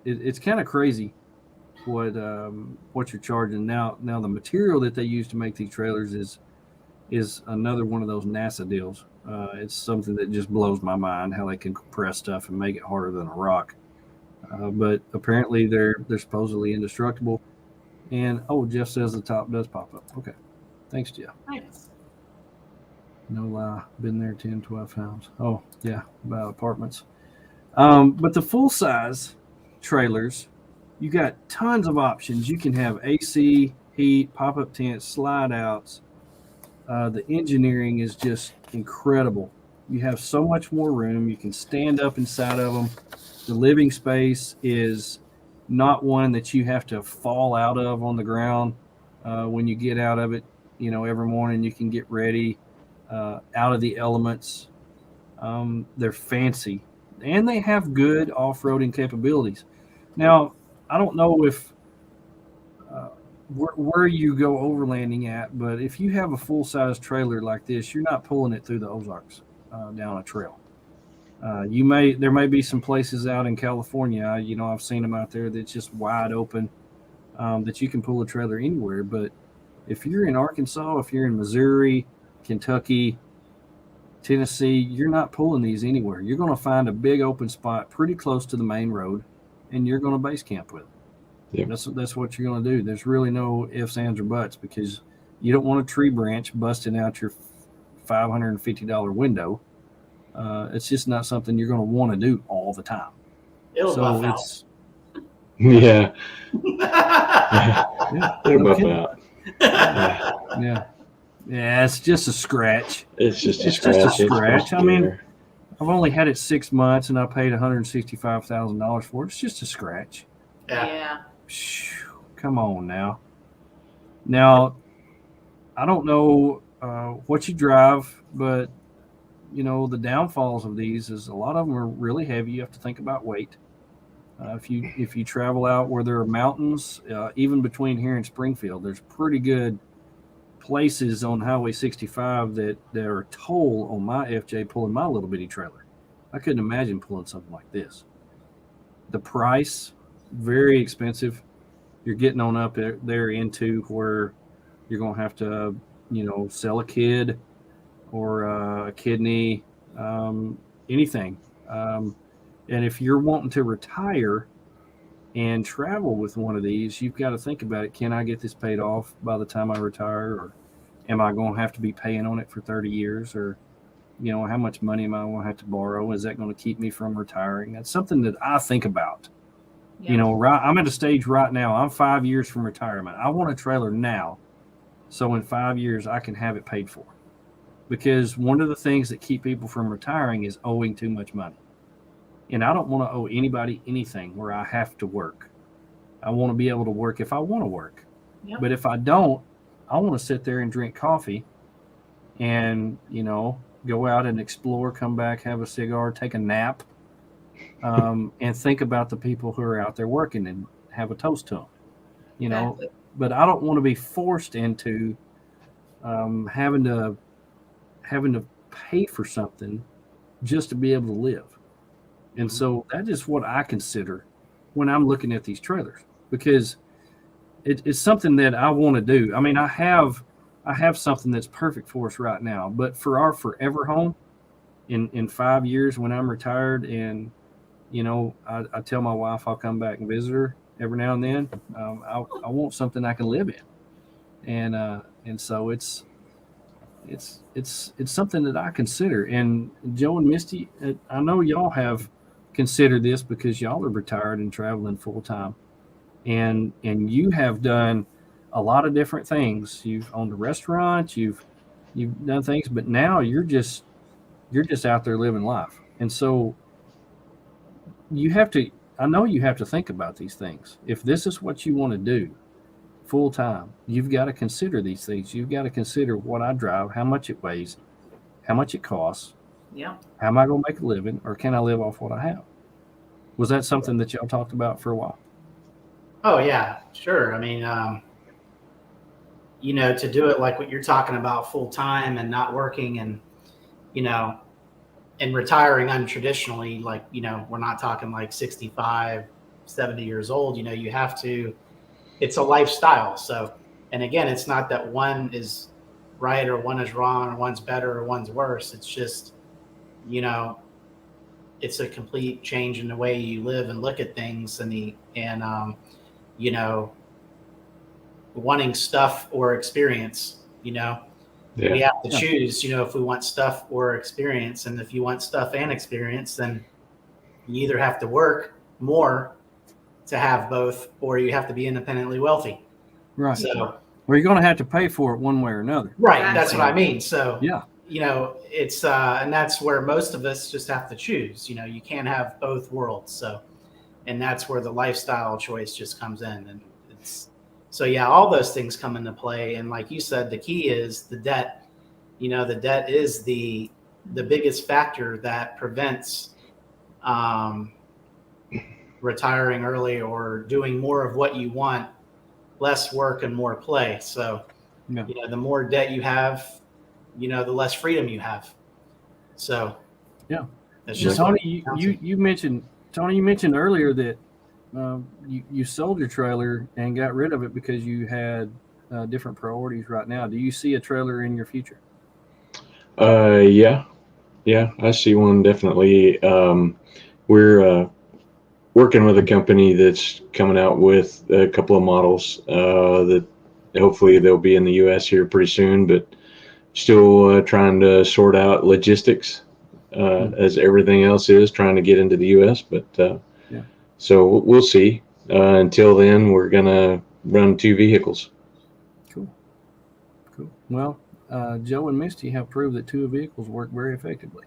it's kind of crazy what you're charging now. Now the material that they use to make these trailers is another one of those NASA deals. It's something that just blows my mind how they can compress stuff and make it harder than a rock. But apparently they're supposedly indestructible. And Jeff says the top does pop up. Okay, thanks, Jeff. Nice. No lie, been there 10, 12 times. Oh yeah, about apartments. But the full size trailers, you got tons of options. You can have AC, heat, pop up tents, slide outs. The engineering is just incredible. You have so much more room. You can stand up inside of them. The living space is not one that you have to fall out of on the ground when you get out of it. Every morning you can get ready out of the elements. They're fancy, and they have good off-roading capabilities. Now, I don't know if where you go overlanding at, but if you have a full-size trailer like this, you're not pulling it through the Ozarks down a trail. There may be some places out in California, I've seen them out there that's just wide open, that you can pull a trailer anywhere. But if you're in Arkansas, if you're in Missouri, Kentucky, Tennessee, you're not pulling these anywhere. You're going to find a big open spot pretty close to the main road, and you're going to base camp with it. Yep. That's what you're going to do. There's really no ifs, ands, or buts, because you don't want a tree branch busting out your $550 window. It's just not something you're going to want to do all the time. It'll buff out. Yeah. It'll buff out. Yeah, it's just a scratch. It's just a scratch. I mean, I've only had it 6 months, and I paid $165,000 for it. It's just a scratch. Yeah. Come on now. Now, I don't know what you drive, but the downfalls of these is a lot of them are really heavy. You have to think about weight. If you travel out where there are mountains, even between here and Springfield, there's pretty good places on Highway 65 that are a toll on my FJ pulling my little bitty trailer. I couldn't imagine pulling something like this. The price, very expensive. You're getting on up there into where you're going to have to, sell a kid or a kidney, anything. And if you're wanting to retire and travel with one of these, you've got to think about it. Can I get this paid off by the time I retire? Or am I going to have to be paying on it for 30 years? Or, how much money am I going to have to borrow? Is that going to keep me from retiring? That's something that I think about. Yeah. I'm at a stage right now. I'm 5 years from retirement. I want a trailer now, so in 5 years I can have it paid for. Because one of the things that keep people from retiring is owing too much money. And I don't want to owe anybody anything where I have to work. I want to be able to work if I want to work. Yep. But if I don't, I want to sit there and drink coffee and, go out and explore, come back, have a cigar, take a nap, and think about the people who are out there working and have a toast to them, Exactly. But I don't want to be forced into having to pay for something just to be able to live. And so that is what I consider when I'm looking at these trailers, because it's something that I want to do. I mean, I have something that's perfect for us right now, but for our forever home in 5 years when I'm retired, and, I tell my wife I'll come back and visit her every now and then. I want something I can live in. And so it's something that I consider. And Joe and Misty, I know y'all have considered this because y'all are retired and traveling full time, and you have done a lot of different things. You've owned a restaurant, you've done things, but now you're just out there living life. And so I know you have to think about these things. If this is what you want to do full time, you've got to consider these things. You've got to consider what I drive, how much it weighs, how much it costs. Yeah. How am I going to make a living, or can I live off what I have? Was that something that y'all talked about for a while? Oh yeah, sure. I mean, to do it like what you're talking about, full time and not working, and, and retiring untraditionally, like, we're not talking like 65, 70 years old, you have to, it's a lifestyle. So, and again, it's not that one is right or one is wrong or one's better or one's worse. It's just, it's a complete change in the way you live and look at things, wanting stuff or experience, we have to choose, if we want stuff or experience. And if you want stuff and experience, then you either have to work more to have both, or you have to be independently wealthy. Right. So, well, you're going to have to pay for it one way or another. Right. That's what I mean. So, yeah, it's, and that's where most of us just have to choose, you can't have both worlds. So, and that's where the lifestyle choice just comes in. And so all those things come into play. And like you said, the key is the debt. The debt is the biggest factor that prevents retiring early or doing more of what you want, less work and more play. So, the more debt you have, the less freedom you have. So, that's just Tony, you mentioned earlier that you sold your trailer and got rid of it because you had different priorities right now. Do you see a trailer in your future? Yeah, I see one definitely. We're working with a company that's coming out with a couple of models that hopefully they'll be in the U.S. here pretty soon, but still trying to sort out logistics as everything else is trying to get into the U.S. But so we'll see. Until then, we're gonna run 2 vehicles. Cool. Well, Joe and Misty have proved that 2 vehicles work very effectively.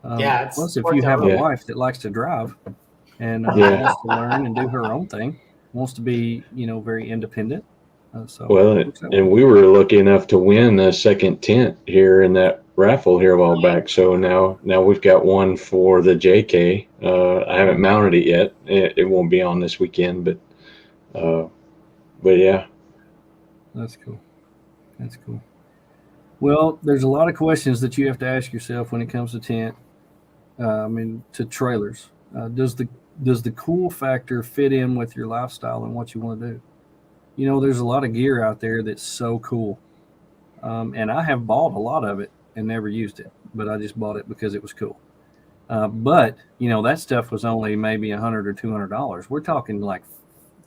Plus, if you have a wife that likes to drive and wants to learn and do her own thing, wants to be, very independent. And we were lucky enough to win a second tent here in that raffle here a while back. So now we've got one for the JK. I haven't mounted it yet. It won't be on this weekend, but yeah. That's cool. Well, there's a lot of questions that you have to ask yourself when it comes to tent. To trailers. Does the cool factor fit in with your lifestyle and what you want to do? There's a lot of gear out there that's so cool. And I have bought a lot of it and never used it, but I just bought it because it was cool. But that stuff was only maybe $100 or $200. We're talking like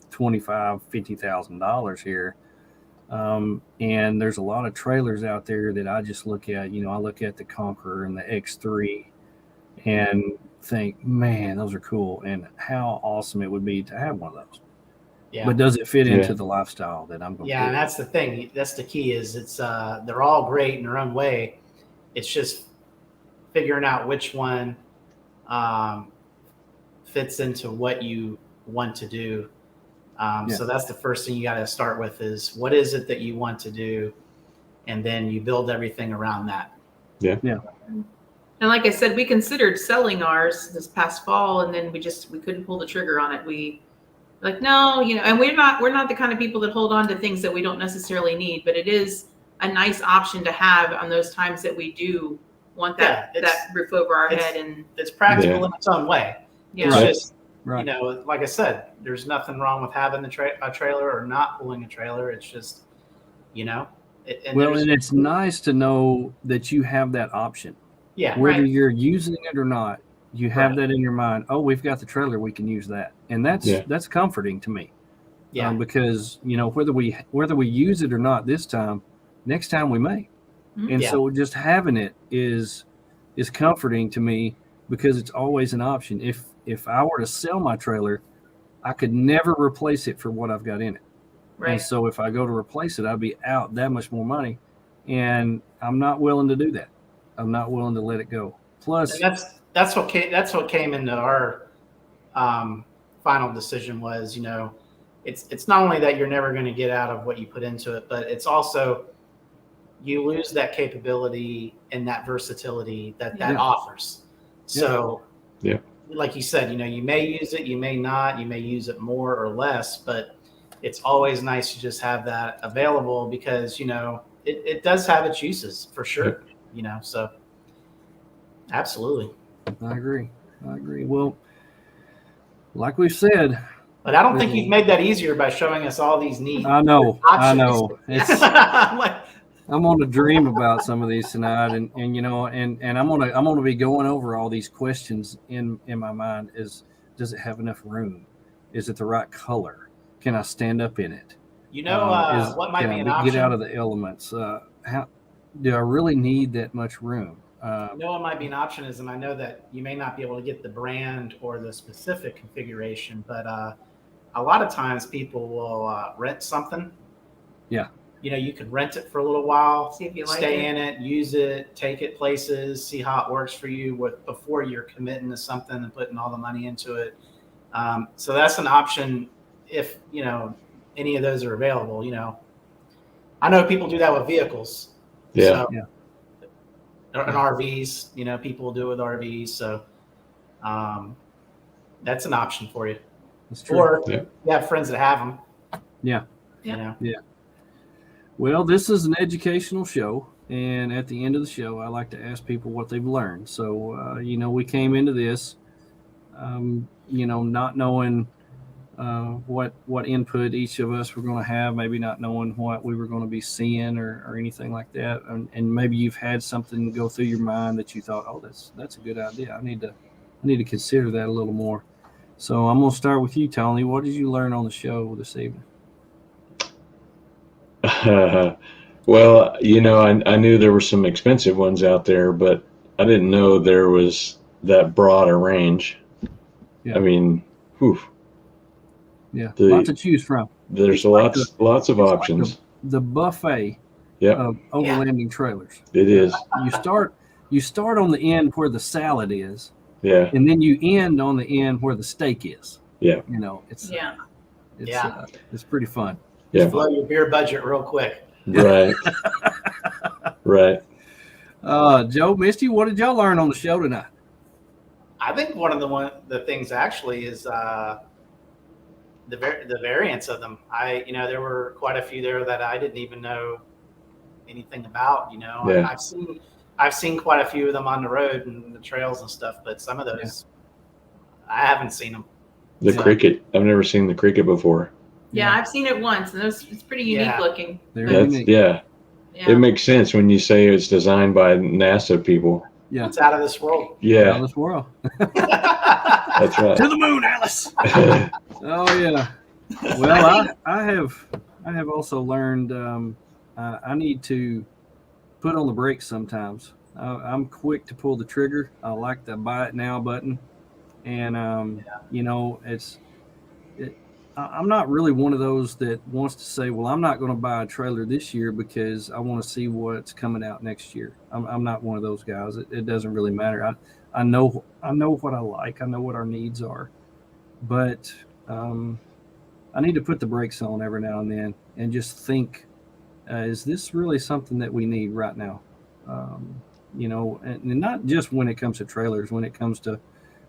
$25,000, $50,000 here. And there's a lot of trailers out there that I just look at. I look at the Conqueror and the X3 and think, man, those are cool, and how awesome it would be to have one of those. Yeah. But does it fit into the lifestyle that I'm going to do? And that's the thing. That's the key is it's they're all great in their own way. It's just figuring out which one fits into what you want to do. So that's the first thing you got to start with is what is it that you want to do? And then you build everything around that. Yeah. And like I said, we considered selling ours this past fall, and then we couldn't pull the trigger on it. No, and we're not the kind of people that hold on to things that we don't necessarily need, but it is a nice option to have on those times that we do want that roof over our head. And it's practical in its own way. Yeah. It's just, like I said, there's nothing wrong with having a trailer or not pulling a trailer. It's just, and it's nice to know that you have that option. Yeah. Whether you're using it or not, you have that in your mind. Oh, we've got the trailer, we can use that. And that's comforting to me. Yeah. Because, whether we use it or not this time, next time we may. Mm-hmm. And so just having it is comforting to me because it's always an option. If I were to sell my trailer, I could never replace it for what I've got in it. Right. And so if I go to replace it, I'd be out that much more money. And I'm not willing to do that. I'm not willing to let it go. Plus, and that's what came into our final decision was, it's not only that you're never going to get out of what you put into it, but it's also you lose that capability and that versatility that offers. So, like you said, you may use it, you may not, you may use it more or less, but it's always nice to just have that available because, it does have its uses for sure. So absolutely. I agree. Well, like we've said. But I don't think you've made that easier by showing us all these neat I know. It's like, I'm gonna dream about some of these tonight, and I'm gonna be going over all these questions in my mind. Does it have enough room? Is it the right color? Can I stand up in it? what might be an option? Get out of the elements? How do I really need that much room? What might be an option is, and I know that you may not be able to get the brand or the specific configuration, but a lot of times people will rent something. Yeah. You could rent it for a little while, see if you like stay in it, use it, take it places, see how it works for you before you're committing to something and putting all the money into it. So that's an option if, any of those are available. I know people do that with vehicles. Yeah. So, and RVs, people do it with RVs. So that's an option for you. That's true. Or you have friends that have them. Yeah. Yeah. Well, this is an educational show, and at the end of the show, I like to ask people what they've learned. So, we came into this, not knowing what input each of us were going to have, maybe not knowing what we were going to be seeing or anything like that, and maybe you've had something go through your mind that you thought, oh, that's a good idea. I need to consider that a little more. So I'm going to start with you, Tony. What did you learn on the show this evening? Well, I knew there were some expensive ones out there, but I didn't know there was that broad a range. Yeah. I mean, whew. Yeah, lots to choose from. There's lots of options. Like the buffet of Overlanding Trailers. It is. You start on the end where the salad is. Yeah. And then you end on the end where the steak is. Yeah. It's pretty fun. Yeah. Blow your beer budget real quick. Right. Right. Joe, Misty, what did y'all learn on the show tonight? I think one of the things actually is the variants of them. There were quite a few there that I didn't even know anything about. Yeah. I've seen quite a few of them on the road and the trails and stuff, but some of those I haven't seen them. The cricket. I've never seen the cricket before. Yeah, I've seen it once, and it's pretty unique looking. It makes sense when you say it's designed by NASA people. Yeah, it's out of this world. Yeah, out of this world. That's right. To the moon, Alice. Oh yeah. Well, I have also learned I need to put on the brakes sometimes. I'm quick to pull the trigger. I like the buy it now button, and I'm not really one of those that wants to say, well, I'm not going to buy a trailer this year because I want to see what's coming out next year. I'm not one of those guys. It doesn't really matter. I know what I like. I know what our needs are, but I need to put the brakes on every now and then and just think, is this really something that we need right now? And not just when it comes to trailers, when it comes to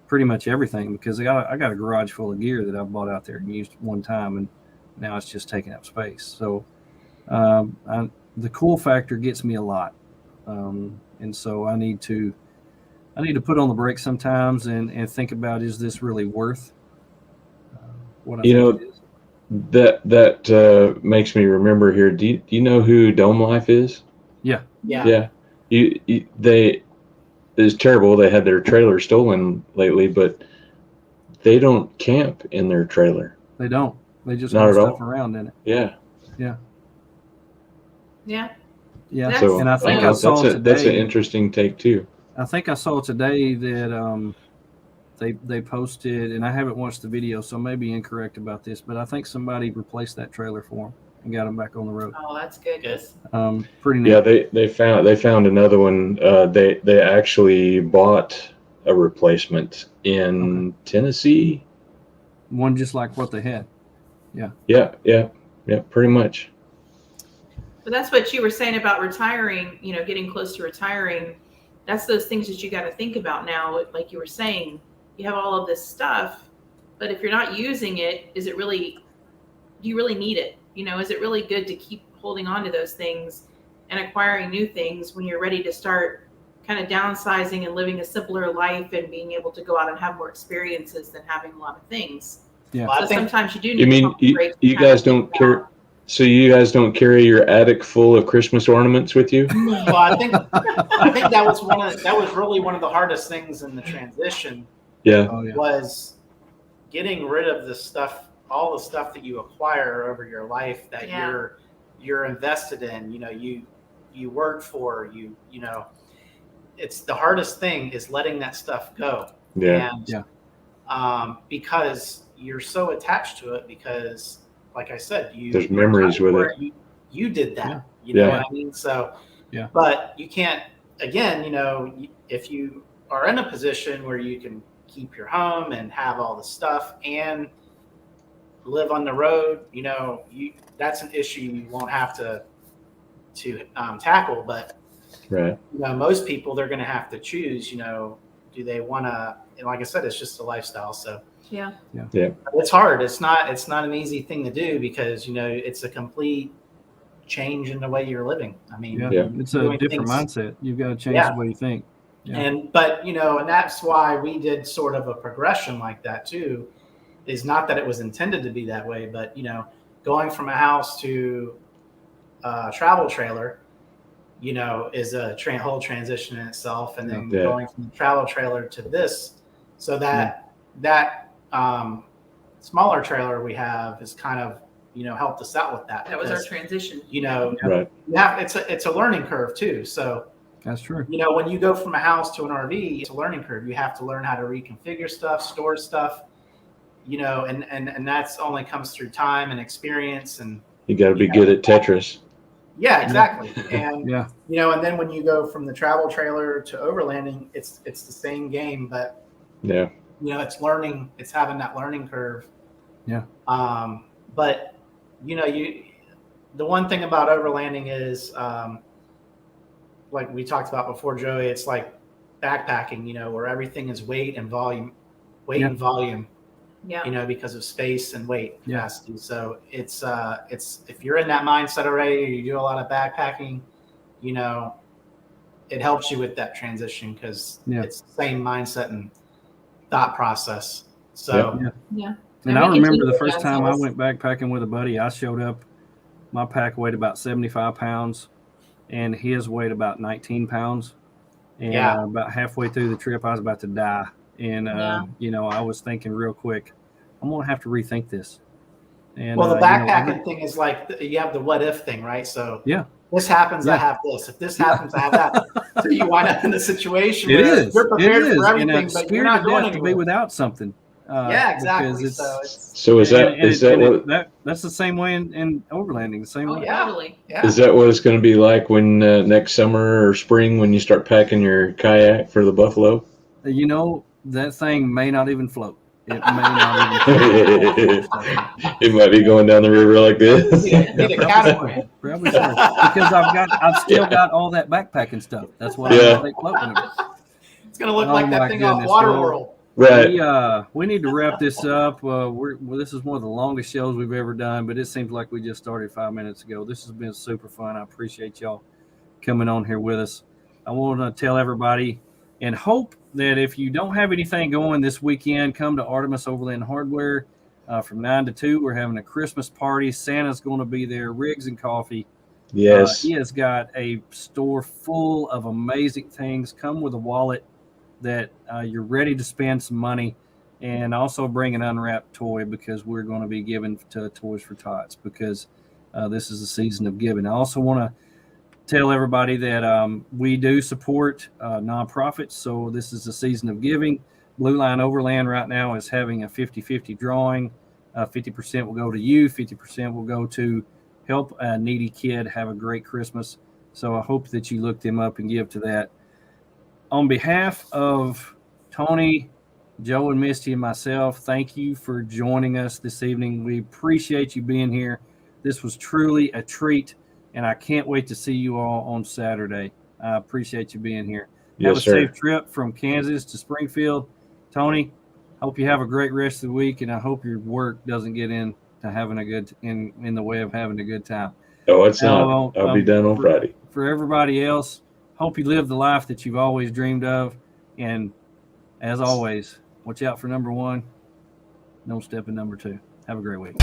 pretty much everything, because I got a garage full of gear that I've bought out there and used one time, and now it's just taking up space. So the cool factor gets me a lot, and so I need to put on the brakes sometimes and think about, is this really worth what I think it is? That makes me remember here. Do you know who Dome Life is? Yeah. It's terrible. They had their trailer stolen lately, but they don't camp in their trailer. They don't. They just not have at stuff all. Around in it. Yeah. So, and I think I saw today. That's an interesting take too. I think I saw today that they posted, and I haven't watched the video, so I may be incorrect about this, but I think somebody replaced that trailer for them and got them back on the road. Oh, that's good. Pretty neat. Yeah, they found another one. They actually bought a replacement in Tennessee. One just like what they had. Yeah, pretty much. But that's what you were saying about retiring, getting close to retiring. That's those things that you got to think about now. Like you were saying, you have all of this stuff, but if you're not using it, do you really need it? Is it really good to keep holding on to those things and acquiring new things when you're ready to start kind of downsizing and living a simpler life and being able to go out and have more experiences than having a lot of things. Yeah. Well, So I think sometimes you do need You to mean pump the brakes and you kind of guys don't think carry? about- So you guys don't carry your attic full of Christmas ornaments with you? well, I think that was really one of the hardest things in the transition Yeah. Oh yeah. was getting rid of the stuff, all the stuff that you acquire over your life that Yeah. you're invested in. You know, you work for, you know. It's the hardest thing is letting that stuff go. Yeah. And Yeah. because you're so attached to it, because like I said, There's memories with it. You did that. Yeah. You know Yeah. what I mean? So, Yeah. but you can't, again, you know, if you are in a position where you can keep your home and have all the stuff and live on the road, you know, that's an issue you won't have to tackle. But Right. you know, most people, they're going to have to choose, you know, do they want to, and like I said, it's just a lifestyle. So Yeah. it's hard. It's not an easy thing to do because, you know, it's a complete change in the way you're living. I mean, Yeah. It's a doing different things- mindset. You've got to change Yeah. the way you think. Yeah. But, you know, and that's why we did sort of a progression like that too, is not that it was intended to be that way, but, you know, going from a house to a travel trailer, you know, is a whole transition in itself. And then Yeah. going from the travel trailer to this, so that smaller trailer we have is kind of, you know, helped us out with that. That was our because, transition. you know, Right. it's a learning curve too. So, That's true. you know, when you go from a house to an RV, it's a learning curve. You have to learn how to reconfigure stuff, store stuff, you know, and that's only comes through time and experience. And You got to be good at Tetris. yeah, exactly. And, Yeah. you know, and then when you go from the travel trailer to overlanding, it's the same game, but, Yeah. you know, it's having that learning curve. Yeah. But, you know, the one thing about overlanding is, like we talked about before, Joey, it's like backpacking, you know, where everything is weight and volume, and volume, Yeah. you know, because of space and weight Yeah. capacity. So it's if you're in that mindset already, or you do a lot of backpacking, you know, it helps you with that transition because it's the same mindset and thought process. So Yeah. And And I we remember continue the first that, time so I it's- went backpacking with a buddy, I showed up, my pack weighed about 75 pounds and his weighed about 19 pounds. And about halfway through the trip, I was about to die. And, you know, I was thinking real quick, I'm going to have to rethink this. And, well, the you know, backpacking thing is like you have the what if thing, right? So yeah, this happens, I Yeah. have this. If this happens, I have that. So you wind up in a situation it where is. you're It prepared is. for And everything, it's but you're scared not to going death to be anywhere. without something. Yeah, exactly. Because So it's, So is that what that's the same way in overlanding, the same Oh, way. yeah. Totally. yeah. is that what it's going to be like when next summer or spring when you start packing your kayak for the Buffalo? You know, that thing may not even float. It may not even float. It might be going down the river like this. Need a catamaran. Probably so. Because I've still got all that backpacking stuff. That's what Yeah. I'm going to take floating with. It's gonna look Oh, like my that thing off goodness. Waterworld. Right. We need to wrap this up. This is one of the longest shows we've ever done, but it seems like we just started 5 minutes ago. This has been super fun. I appreciate y'all coming on here with us. I want to tell everybody and hope that if you don't have anything going this weekend, come to Artemis Overland Hardware from 9 to 2. We're having a Christmas party. Santa's going to be there, Riggs and Coffee. Yes. He has got a store full of amazing things. Come with a wallet that you're ready to spend some money, and also bring an unwrapped toy because we're going to be giving to Toys for Tots because this is a season of giving. I also want to tell everybody that we do support nonprofits, so this is a season of giving. Blue Line Overland right now is having a 50-50 drawing. 50% will go to you, 50% will go to help a needy kid have a great Christmas. So I hope that you look them up and give to that. On behalf of Tony, Joe, and Misty, and myself, thank you for joining us this evening. We appreciate you being here. This was truly a treat, and I can't wait to see you all on Saturday. I appreciate you being here. Have a safe trip from Kansas to Springfield. Tony, hope you have a great rest of the week, and I hope your work doesn't get into having a good in the way of having a good time. Oh, it's not. I'll be done on Friday. For everybody else, Hope you live the life that you've always dreamed of. And as always, watch out for number 1. Don't step in number 2. Have a great week.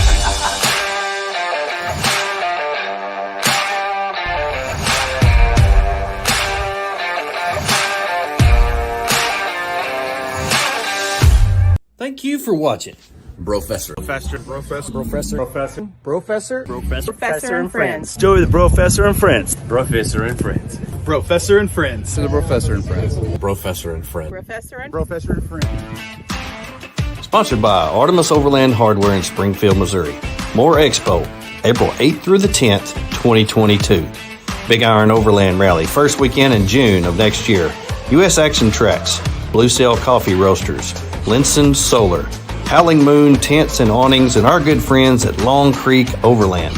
Thank you for watching. BROfessor. Professor and Friends. Joey the BROfessor and Friends. BROfessor and Friends. BROfessor and Friends. To the BROfessor and Friends. BROfessor and Friends. Professor and Sponsored by Artemis Overland Hardware in Springfield, Missouri. More Expo, April 8th through the 10th, 2022. Big Iron Overland Rally, first weekend in June of next year. U.S. Action Tracks, Blue Sail Coffee Roasters, Linson Solar, Howling Moon Tents and Awnings, and our good friends at Long Creek Overland.